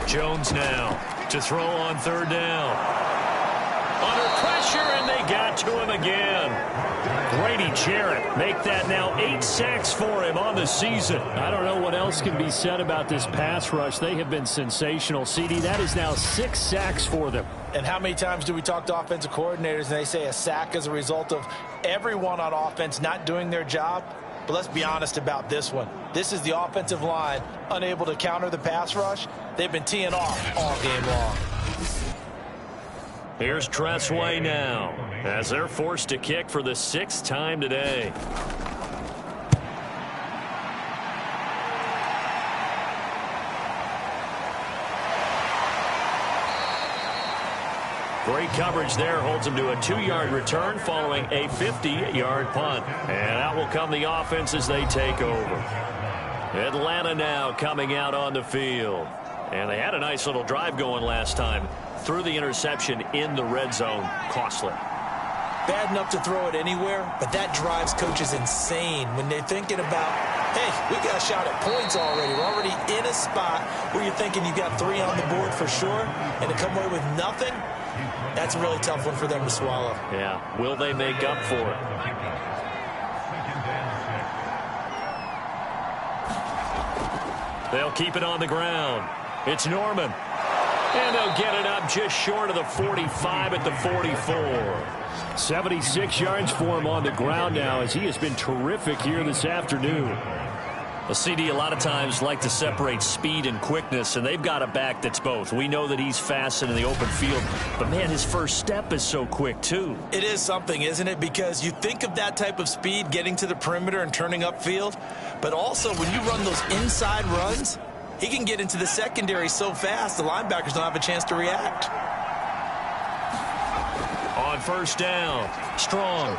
Jones now to throw on third down. Under pressure, and they got to him again. Grady Jarrett make that now 8 sacks for him on the season. I don't know what else can be said about this pass rush. They have been sensational. CD, that is now 6 sacks for them. And how many times do we talk to offensive coordinators and they say a sack is a result of everyone on offense not doing their job? But let's be honest about this one. This is the offensive line unable to counter the pass rush. They've been teeing off all game long. Here's Tressway now as they're forced to kick for the 6th time today. Great coverage there, holds him to a 2-yard return following a 50-yard punt. And out will come the offense as they take over. Atlanta now coming out on the field. And they had a nice little drive going last time. Threw the interception in the red zone. Costly. Bad enough to throw it anywhere, but that drives coaches insane when they're thinking about, hey, we got a shot at points already. We're already in a spot where you're thinking you got 3 on the board for sure, and to come away with nothing, that's a really tough one for them to swallow. Yeah. Will they make up for it? They'll keep it on the ground. It's Norman. And they'll get it up just short of the 45 at the 44. 76 yards for him on the ground now as he has been terrific here this afternoon. Well, CD, a lot of times like to separate speed and quickness, and they've got a back that's both. We know that he's fast and in the open field, but, man, his first step is so quick, too. It is something, isn't it? Because you think of that type of speed getting to the perimeter and turning upfield, but also when you run those inside runs, he can get into the secondary so fast the linebackers don't have a chance to react. On first down, Strong.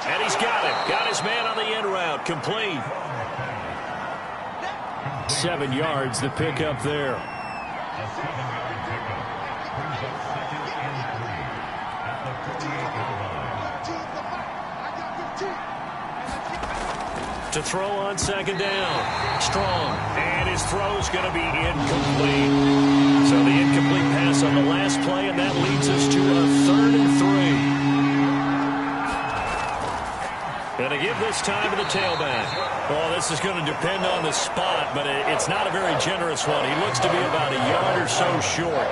And he's got it. Got his man on the end route. Complete. 7 yards, the pickup there. To throw on second down. Strong. And his throw's going to be incomplete. So the incomplete pass on the last play, and that leads us to a 3rd and 3. Going to give this time to the tailback. Well, this is going to depend on the spot, but it's not a very generous one. He looks to be about a yard or so short.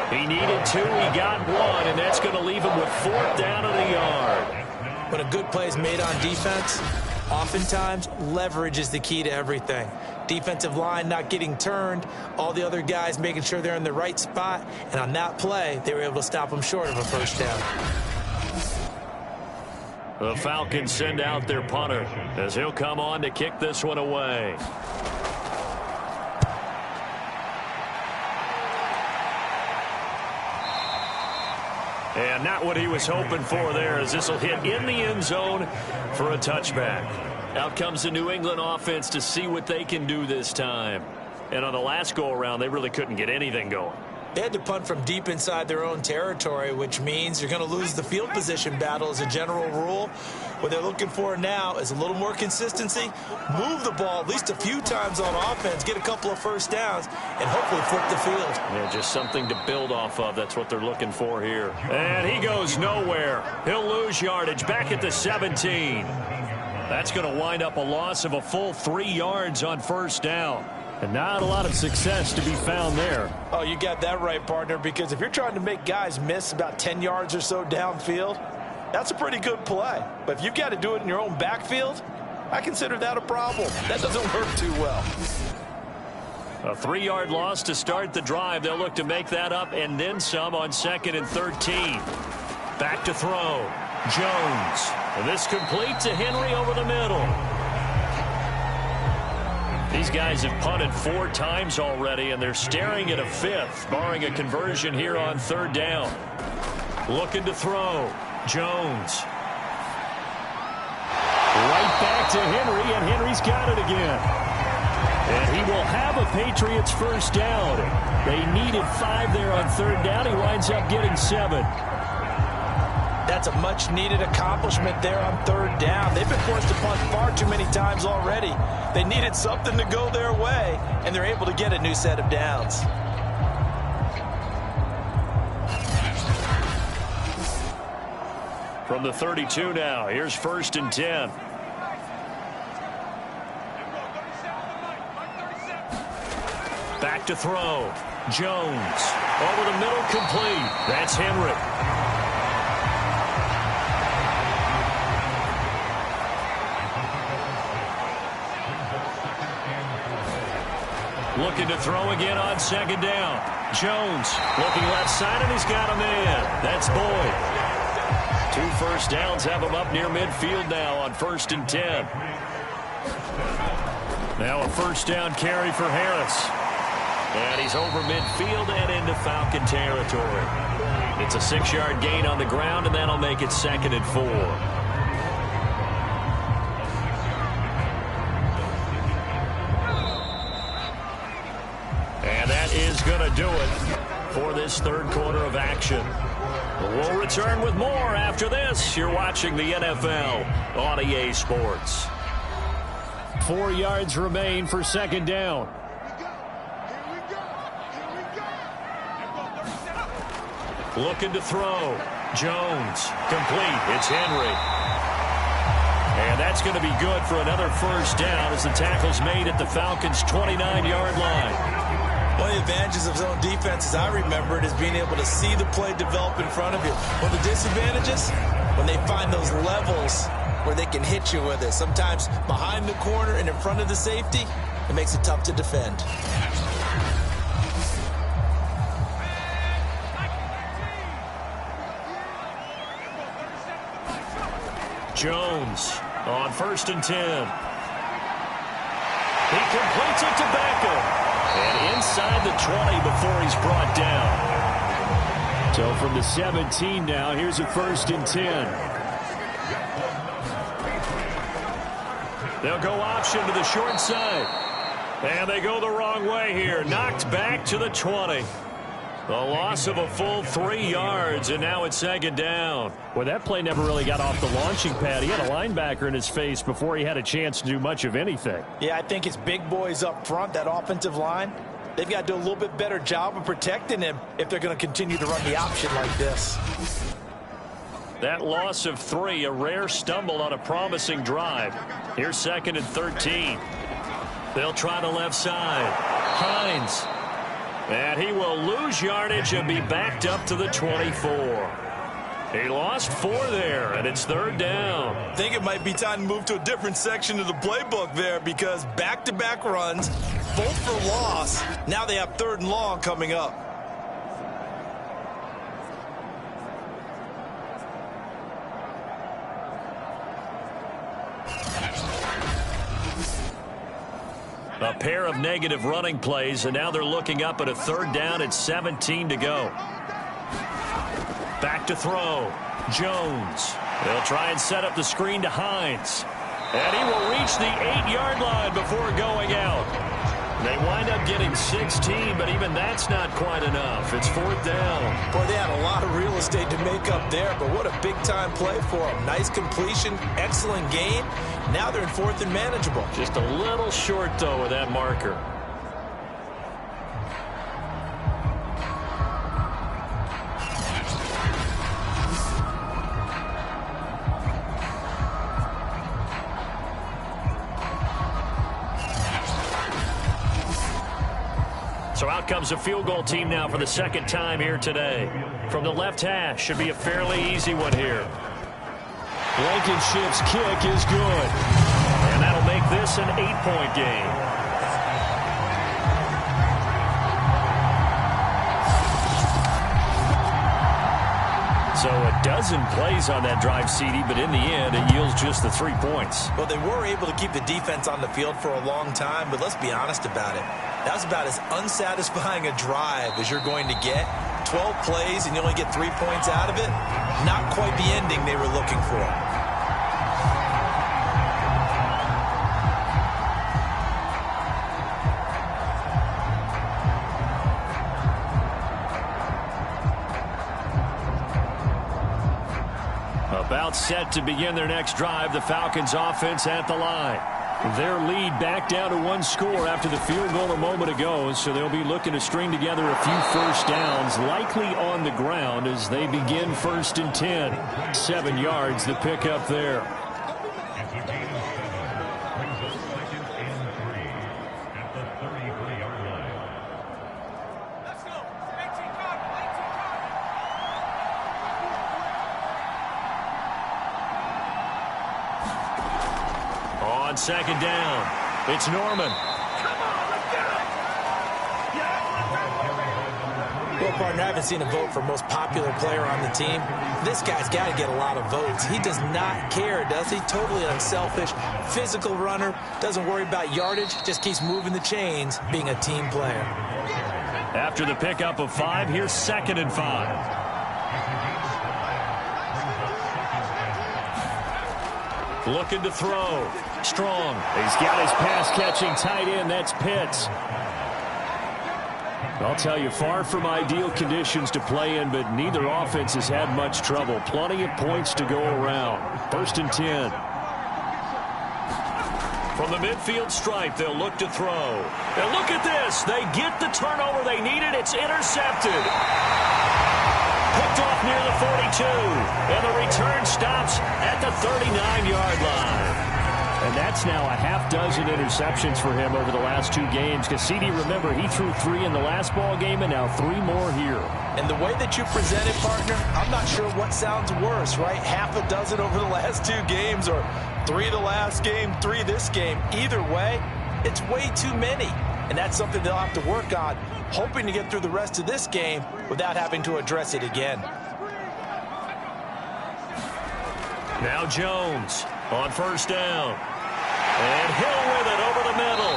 He needed 2, he got 1, and that's going to leave him with 4th down and a yard. When a good play is made on defense, oftentimes leverage is the key to everything. Defensive line not getting turned, all the other guys making sure they're in the right spot, and on that play, they were able to stop them short of a first down. The Falcons send out their punter as he'll come on to kick this one away. And not what he was hoping for there, as this will hit in the end zone for a touchback. Out comes the New England offense to see what they can do this time. And on the last go-around, they really couldn't get anything going. They had to punt from deep inside their own territory, which means you're going to lose the field position battle as a general rule. What they're looking for now is a little more consistency, move the ball at least a few times on offense, get a couple of first downs, and hopefully flip the field. Yeah, just something to build off of. That's what they're looking for here. And he goes nowhere. He'll lose yardage back at the 17. That's going to wind up a loss of a full 3 yards on first down. And not a lot of success to be found there. Oh, you got that right, partner, because if you're trying to make guys miss about 10 yards or so downfield, that's a pretty good play. But if you've got to do it in your own backfield, I consider that a problem. That doesn't work too well. A 3-yard loss to start the drive. They'll look to make that up and then some on 2nd and 13. Back to throw. Jones. And this complete to Henry over the middle. These guys have punted 4 times already, and they're staring at a 5th, barring a conversion here on 3rd down. Looking to throw. Jones. Right back to Henry, and Henry's got it again. And he will have a Patriots first down. They needed 5 there on 3rd down. He winds up getting 7. That's a much-needed accomplishment there on 3rd down. They've been forced to punt far too many times already. They needed something to go their way, and they're able to get a new set of downs. From the 32 now, here's 1st and 10. Back to throw. Jones. Over the middle, complete. That's Henry. Looking to throw again on 2nd down. Jones looking left side, and he's got a man. That's Boyd. 2 first downs have him up near midfield now on 1st and 10. Now a first down carry for Harris. And he's over midfield and into Falcon territory. It's a 6-yard gain on the ground, and that'll make it 2nd and 4. Is going to do it for this 3rd quarter of action. We'll return with more after this. You're watching the NFL on EA Sports. 4 yards remain for 2nd down. Looking to throw. Jones. Complete. It's Henry. And that's going to be good for another first down as the tackle's made at the Falcons' 29-yard line. One of the advantages of zone defense, as I remember it, is being able to see the play develop in front of you. One of the disadvantages, when they find those levels where they can hit you with it. Sometimes behind the corner and in front of the safety, it makes it tough to defend. Jones on 1st and 10. He completes it to Beckham. And inside the 20 before he's brought down. So from the 17 now, here's a 1st and 10. They'll go option to the short side. And they go the wrong way here. Knocked back to the 20. The loss of a full 3 yards, and now it's 2nd down. Well, that play never really got off the launching pad. He had a linebacker in his face before he had a chance to do much of anything. Yeah, I think it's big boys up front, that offensive line. They've got to do a little bit better job of protecting him if they're going to continue to run the option like this. That loss of 3, a rare stumble on a promising drive. Here's 2nd and 13. They'll try the left side. Hines. And he will lose yardage and be backed up to the 24. He lost 4 there, and it's 3rd down. I think it might be time to move to a different section of the playbook there, because back-to-back runs, both for loss. Now they have 3rd and long coming up. A pair of negative running plays, and now they're looking up at a 3rd down at 17 to go. Back to throw. Jones. They'll try and set up the screen to Hines. And he will reach the 8-yard line before going out. They wind up getting 16, but even that's not quite enough. It's 4th down. Boy, they had a lot of real estate to make up there, but what a big-time play for them. Nice completion, excellent gain. Now they're in 4th and manageable. Just a little short, though, with that marker. So out comes a field goal team now for the 2nd time here today. From the left hash, should be a fairly easy one here. Blankenship's kick is good. And that'll make this an 8-point game. So a dozen plays on that drive, CD, but in the end, it yields just the 3 points. Well, they were able to keep the defense on the field for a long time, but let's be honest about it. That was about as unsatisfying a drive as you're going to get. 12 plays and you only get 3 points out of it. Not quite the ending they were looking for. About set to begin their next drive, the Falcons offense at the line. Their lead back down to 1 score after the field goal a moment ago, so they'll be looking to string together a few first downs, likely on the ground as they begin 1st and 10. 7 yards the pickup there. On 2nd down, it's Norman. Well, partner, I haven't seen a vote for most popular player on the team. This guy's got to get a lot of votes. He does not care, does he? Totally unselfish, physical runner, doesn't worry about yardage, just keeps moving the chains, being a team player. After the pickup of 5, here's 2nd and 5. Looking to throw. Strong. He's got his pass-catching tight end. That's Pitts. I'll tell you, far from ideal conditions to play in, but neither offense has had much trouble. Plenty of points to go around. 1st and 10. From the midfield stripe, they'll look to throw. And look at this. They get the turnover they needed. It's intercepted. Picked off near the 42. And the return stops at the 39-yard line. And that's now a half dozen interceptions for him over the last 2 games. Because, CD, remember, he threw 3 in the last ball game and now 3 more here. And the way that you present it, partner, I'm not sure what sounds worse, right? Half a dozen over the last 2 games or 3 the last game, 3 this game. Either way, it's way too many. And that's something they'll have to work on, hoping to get through the rest of this game without having to address it again. Now Jones on 1st down. And Hill with it over the middle.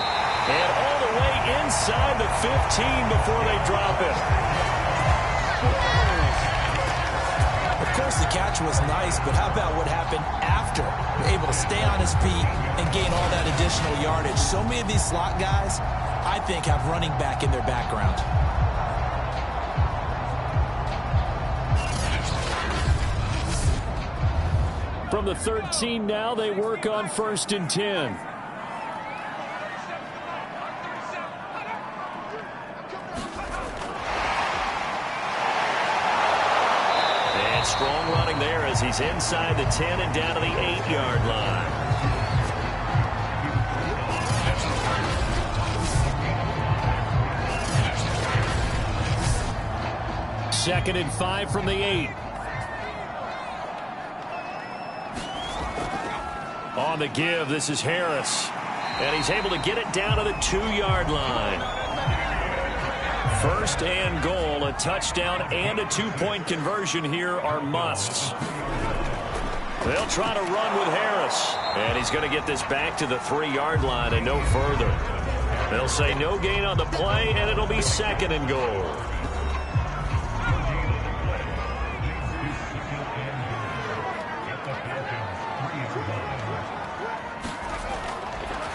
And all the way inside the 15 before they drop it. Of course, the catch was nice, but how about what happened after? Able to stay on his feet and gain all that additional yardage. So many of these slot guys, I think, have running back in their background. From the 13 now, they work on 1st and 10. And strong running there as he's inside the 10 and down to the 8-yard line. Second and 5 from the 8. On the give, this is Harris. And he's able to get it down to the 2-yard line. 1st and goal, a touchdown and a 2-point conversion here are musts. They'll try to run with Harris. And he's going to get this back to the 3-yard line and no further. They'll say no gain on the play, and it'll be 2nd and goal.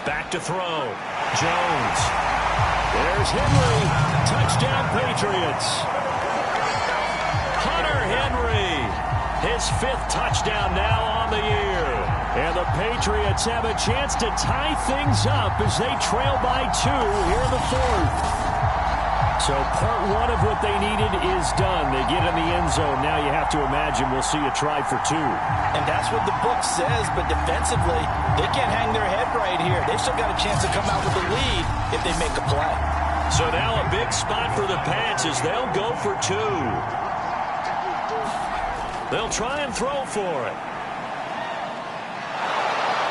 Back to throw. Jones. There's Henry. Touchdown, Patriots. Hunter Henry. His 5th touchdown now on the year. And the Patriots have a chance to tie things up as they trail by 2 here in the 4th. So part 1 of what they needed is done. They get in the end zone. Now you have to imagine we'll see a try for 2. And that's what the book says, but defensively, they can't hang their head right here. They've still got a chance to come out with a lead if they make a play. So now a big spot for the Pats as they'll go for 2. They'll try and throw for it.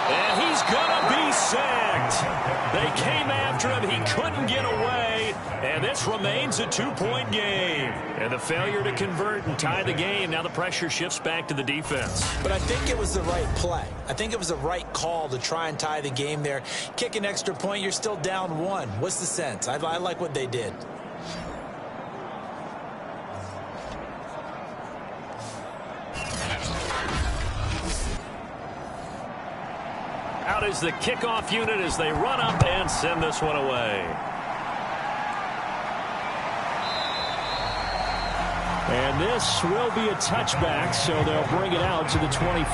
And he's going to be sacked. They came after him. He couldn't get away. And this remains a 2-point game. And the failure to convert and tie the game. Now the pressure shifts back to the defense. But I think it was the right play. I think it was the right call to try and tie the game there. Kick an extra point, you're still down 1. What's the sense? I like what they did. Out is the kickoff unit as they run up and send this one away. And this will be a touchback, so they'll bring it out to the 25.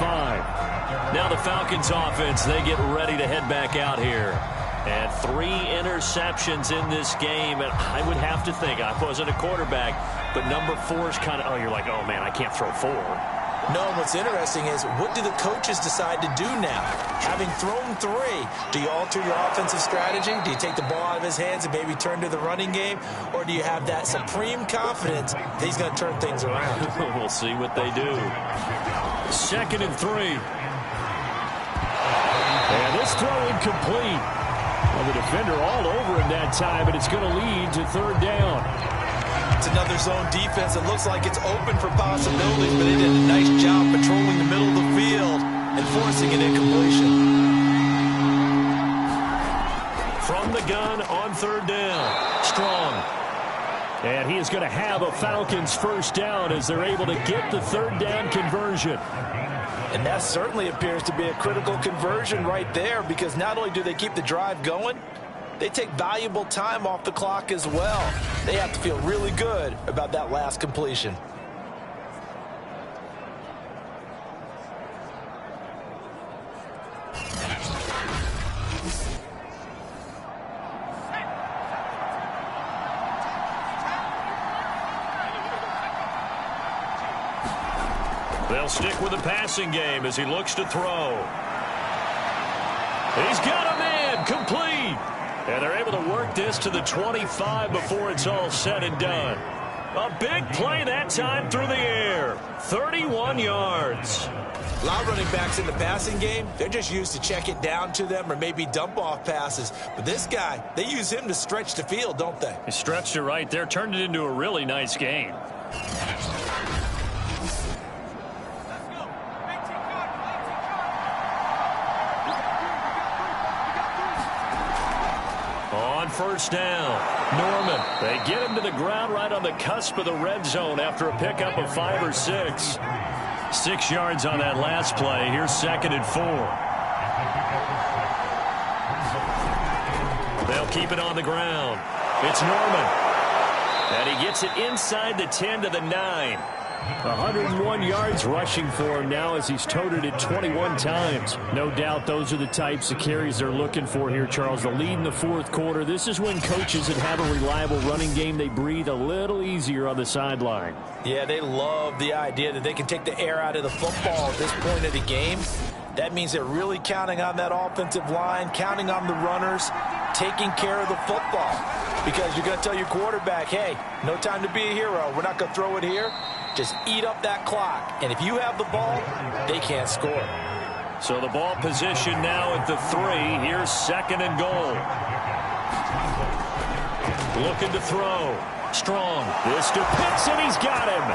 Now the Falcons offense, they get ready to head back out here. And 3 interceptions in this game, and I would have to think, I wasn't a quarterback, but number 4 is kind of, you're like, oh man, I can't throw 4. No, and what's interesting is, what do the coaches decide to do now? Having thrown 3, do you alter your offensive strategy? Do you take the ball out of his hands and maybe turn to the running game? Or do you have that supreme confidence that he's going to turn things around? We'll see what they do. 2nd and 3. And this throw incomplete. Well, the defender all over him that time, but it's going to lead to 3rd down. It's another zone defense that looks like it's open for possibilities, but they did a nice job patrolling the middle of the field and forcing an incompletion. From the gun on 3rd down. Strong. And he is going to have a Falcons 1st down as they're able to get the 3rd down conversion. And that certainly appears to be a critical conversion right there, because not only do they keep the drive going, they take valuable time off the clock as well. They have to feel really good about that last completion. They'll stick with the passing game as he looks to throw. He's got a man, complete. And they're able to work this to the 25 before it's all said and done. A big play that time through the air. 31 yards. A lot of running backs in the passing game, they're just used to check it down to them or maybe dump off passes. But this guy, they use him to stretch the field, don't they? He stretched it right there, turned it into a really nice game. On 1st down, Norman. They get him to the ground right on the cusp of the red zone after a pickup of 5 or 6. 6 yards on that last play. Here's 2nd and 4. They'll keep it on the ground. It's Norman. And he gets it inside the 10 to the 9. 101 yards rushing for him now as he's toted it 21 times. No doubt those are the types of carries they're looking for here, Charles. The lead in the 4th quarter. This is when coaches that have a reliable running game, they breathe a little easier on the sideline. Yeah, they love the idea that they can take the air out of the football at this point of the game. That means they're really counting on that offensive line, counting on the runners, taking care of the football. Because you're going to tell your quarterback, hey, no time to be a hero. We're not going to throw it here. Just eat up that clock. And if you have the ball, they can't score. So the ball position now at the 3. Here's 2nd and goal. Looking to throw. Strong. This to Pitts, and he's got him.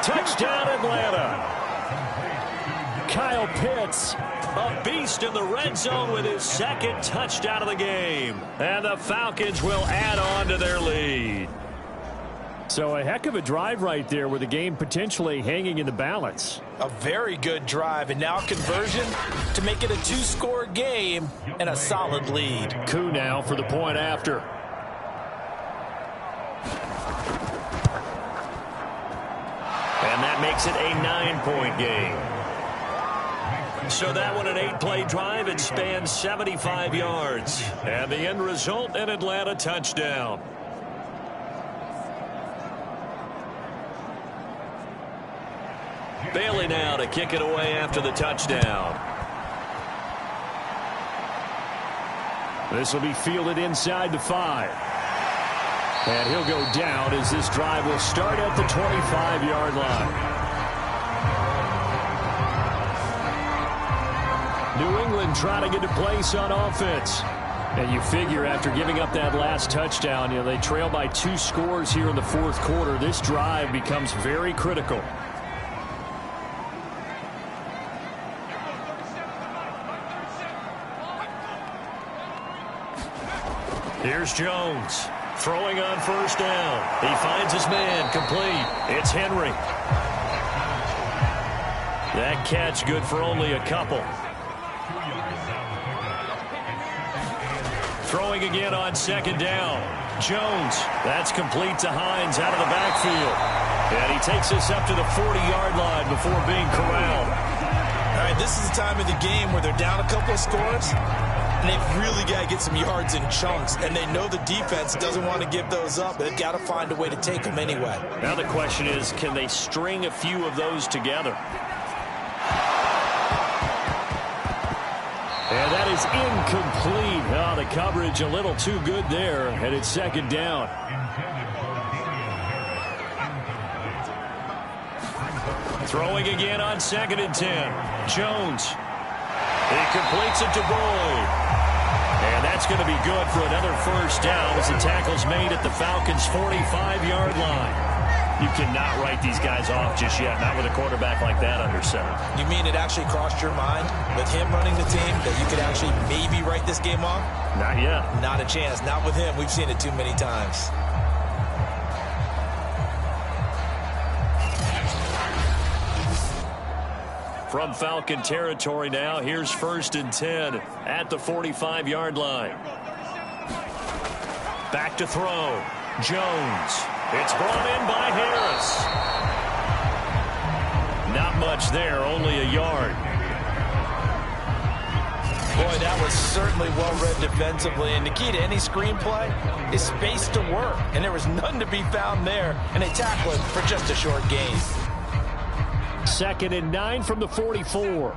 Touchdown, Atlanta. Kyle Pitts, a beast in the red zone with his 2nd touchdown of the game. And the Falcons will add on to their lead. So a heck of a drive right there with the game potentially hanging in the balance. A very good drive, and now conversion to make it a 2-score game and a solid lead. Coup now for the point after. And that makes it a 9-point game. So that one, an 8-play drive. It spans 75 yards. And the end result, an Atlanta touchdown. Bailey now to kick it away after the touchdown. This will be fielded inside the 5. And he'll go down as this drive will start at the 25-yard line. New England trying to get a place on offense. And you figure after giving up that last touchdown, they trail by 2 scores here in the fourth quarter. This drive becomes very critical. Here's Jones. Throwing on first down. He finds his man complete. It's Henry. That catch good for only a couple. Throwing again on second down. Jones. That's complete to Hines out of the backfield. And he takes us up to the 40-yard line before being corralled. All right, this is the time of the game where they're down a couple of scores. And they've really got to get some yards in chunks. And they know the defense doesn't want to give those up. They've got to find a way to take them anyway. Now the question is, can they string a few of those together? And that is incomplete. Oh, the coverage a little too good there. And it's second down. Throwing again on 2nd and 10. Jones. He completes it to Boyd. And that's going to be good for another first down as the tackle's made at the Falcons' 45-yard line. You cannot write these guys off just yet, not with a quarterback like that under center. You mean it actually crossed your mind with him running the team that you could actually maybe write this game off? Not yet. Not a chance. Not with him. We've seen it too many times. From Falcon territory now, here's 1st and 10 at the 45-yard line. Back to throw. Jones. It's brought in by Harris. Not much there, only a yard. Boy, that was certainly well-read defensively. And the key to any screenplay is space to work. And there was none to be found there. And they tackle it for just a short gain. 2nd and 9 from the 44.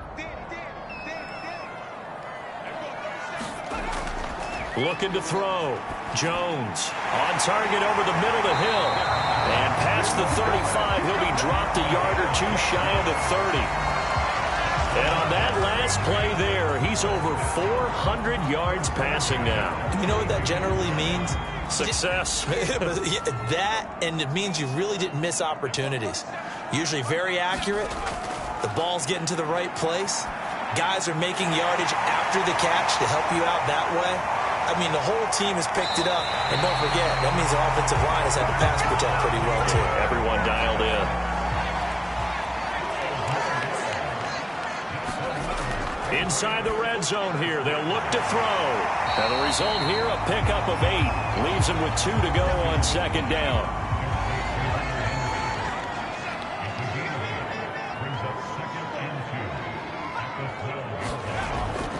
Looking to throw. Jones on target over the middle to Hill. And past the 35, he'll be dropped a yard or two shy of the 30. And on that last play there, he's over 400 yards passing now. You know what that generally means? Success. That, and it means you really didn't miss opportunities. Usually very accurate. The ball's getting to the right place. Guys are making yardage after the catch to help you out that way. I mean, the whole team has picked it up. And don't forget, that means the offensive line has had to pass protect pretty well, too. Everyone dialed in. Inside the red zone here, they'll look to throw. Now the result here, a pickup of 8. Leaves them with 2 to go on 2nd down.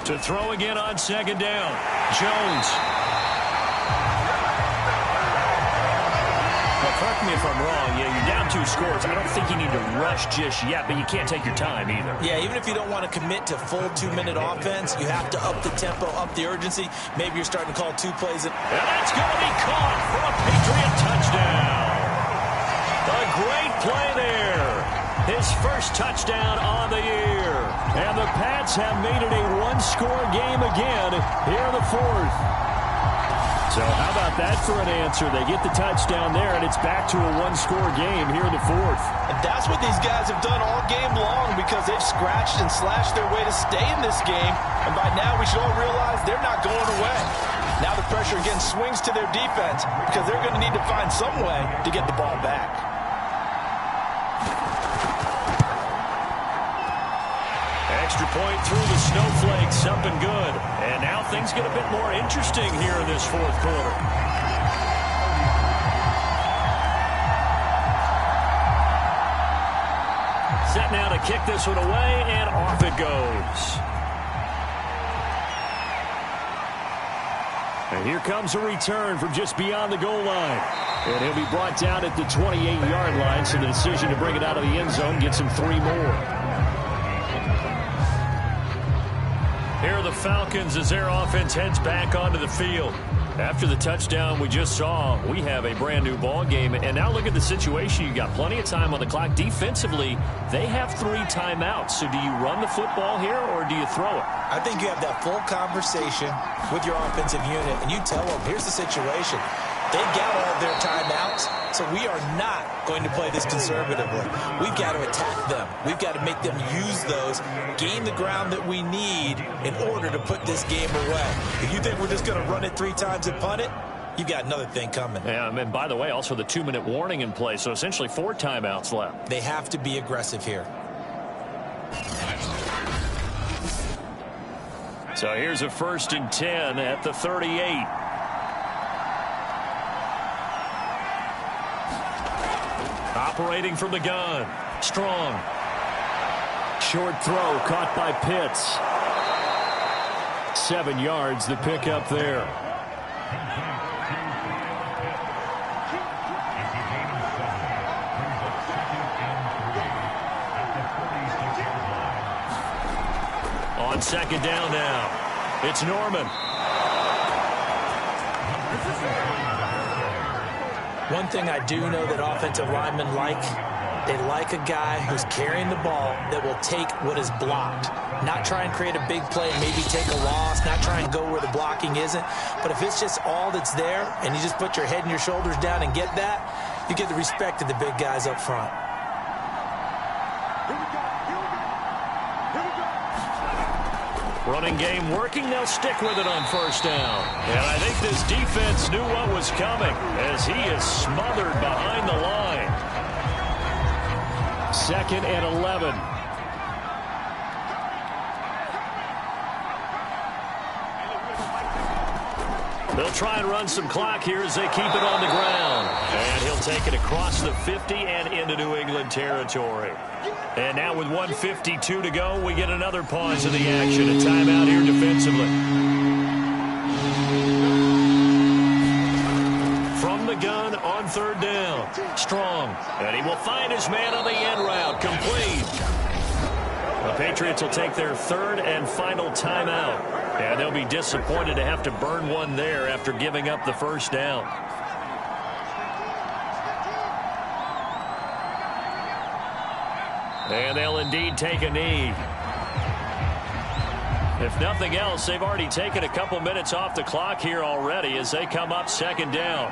To throw again on 2nd down. Jones. Well, correct me if I'm wrong. Yeah, you're down 2 scores. I don't think you need to rush just yet, but you can't take your time either. Yeah, even if you don't want to commit to full 2-minute offense, you have to up the tempo, up the urgency. Maybe you're starting to call 2 plays. And that's going to be caught for a Patriot touchdown. A great play there. His first touchdown on the year. And the Pats have made it a 1-score game again here in the 4th. So how about that for an answer? They get the touchdown there, and it's back to a 1-score game here in the 4th. And that's what these guys have done all game long because they've scratched and slashed their way to stay in this game. And by now we should all realize they're not going away. Now the pressure again swings to their defense because they're going to need to find some way to get the ball back. Extra point through the snowflakes, something good. And now things get a bit more interesting here in this 4th quarter. Set now to kick this one away, and off it goes. And here comes a return from just beyond the goal line. And he'll be brought down at the 28-yard line, so the decision to bring it out of the end zone gets him 3 more. Here are the Falcons as their offense heads back onto the field. After the touchdown we just saw, we have a brand-new ball game. And now look at the situation. You've got plenty of time on the clock. Defensively, they have 3 timeouts. So do you run the football here or do you throw it? I think you have that full conversation with your offensive unit, and you tell them, here's the situation. They've got all of their timeouts, so we are not going to play this conservatively. We've got to attack them. We've got to make them use those, gain the ground that we need in order to put this game away. If you think we're just going to run it 3 times and punt it, you've got another thing coming. And by the way, also the 2-minute warning in play, so essentially 4 timeouts left. They have to be aggressive here. So here's a 1st and 10 at the 38. Operating from the gun. Strong. Short throw caught by Pitts. 7 yards, the pickup there. On 2nd down now. It's Norman. One thing I do know that offensive linemen like, they like a guy who's carrying the ball that will take what is blocked. Not try and create a big play, maybe take a loss, not try and go where the blocking isn't. But if it's just all that's there and you just put your head and your shoulders down and get that, you get the respect of the big guys up front. Running game working. They'll stick with it on 1st down. And I think this defense knew what was coming as he is smothered behind the line. 2nd and 11. They'll try and run some clock here as they keep it on the ground. And he'll take it across the 50 and into New England territory. And now with 1:52 to go, we get another pause of the action. A timeout here defensively. From the gun on 3rd down. Strong. And he will find his man on the end route. Complete. The Patriots will take their 3rd and final timeout. And they'll be disappointed to have to burn one there after giving up the 1st down. And they'll indeed take a knee. If nothing else, they've already taken a couple minutes off the clock here already as they come up 2nd down.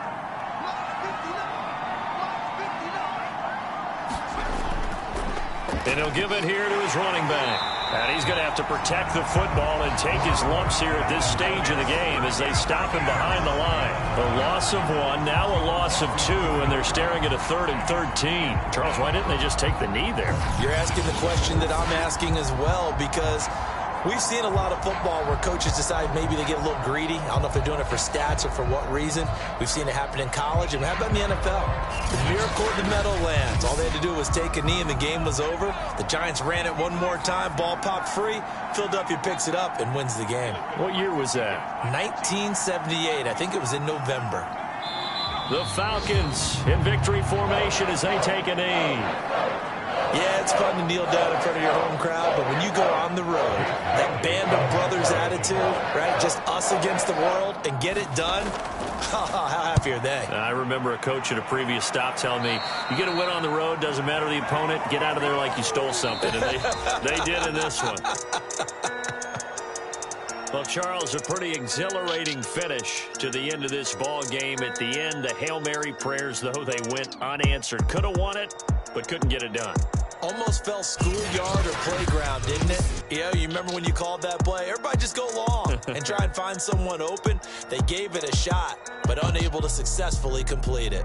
And he'll give it here to his running back. And he's going to have to protect the football and take his lumps here at this stage of the game as they stop him behind the line. A loss of 1, now a loss of 2, and they're staring at a 3rd and 13. Charles, why didn't they just take the knee there? You're asking the question that I'm asking as well, because we've seen a lot of football where coaches decide maybe they get a little greedy. I don't know if they're doing it for stats or for what reason. We've seen it happen in college. And how about in the NFL? The miracle of the Meadowlands. All they had to do was take a knee and the game was over. The Giants ran it one more time. Ball popped free. Philadelphia picks it up and wins the game. What year was that? 1978. I think it was in November. The Falcons in victory formation as they take a knee. Yeah, it's fun to kneel down in front of your home crowd, but when you go on the road, that band of brothers attitude, right, just us against the world, and get it done, how happy are they? I remember a coach at a previous stop telling me, you get a win on the road, doesn't matter the opponent, get out of there like you stole something, and they did in this one. Well, Charles, a pretty exhilarating finish to the end of this ball game. At the end, the Hail Mary prayers, though, they went unanswered. Could have won it, but couldn't get it done. Almost felt schoolyard or playground, didn't it? You remember when you called that play? Everybody just go long and try and find someone open. They gave it a shot, but unable to successfully complete it.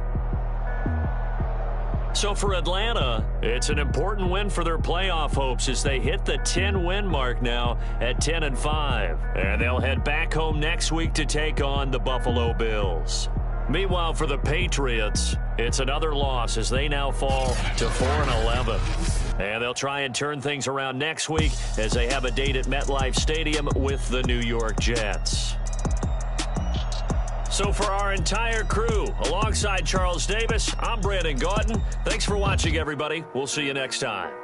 So for Atlanta, it's an important win for their playoff hopes as they hit the 10-win mark now at 10-5. And they'll head back home next week to take on the Buffalo Bills. Meanwhile, for the Patriots, it's another loss as they now fall to 4-11. And they'll try and turn things around next week as they have a date at MetLife Stadium with the New York Jets. So for our entire crew, alongside Charles Davis, I'm Brandon Gaudin. Thanks for watching, everybody. We'll see you next time.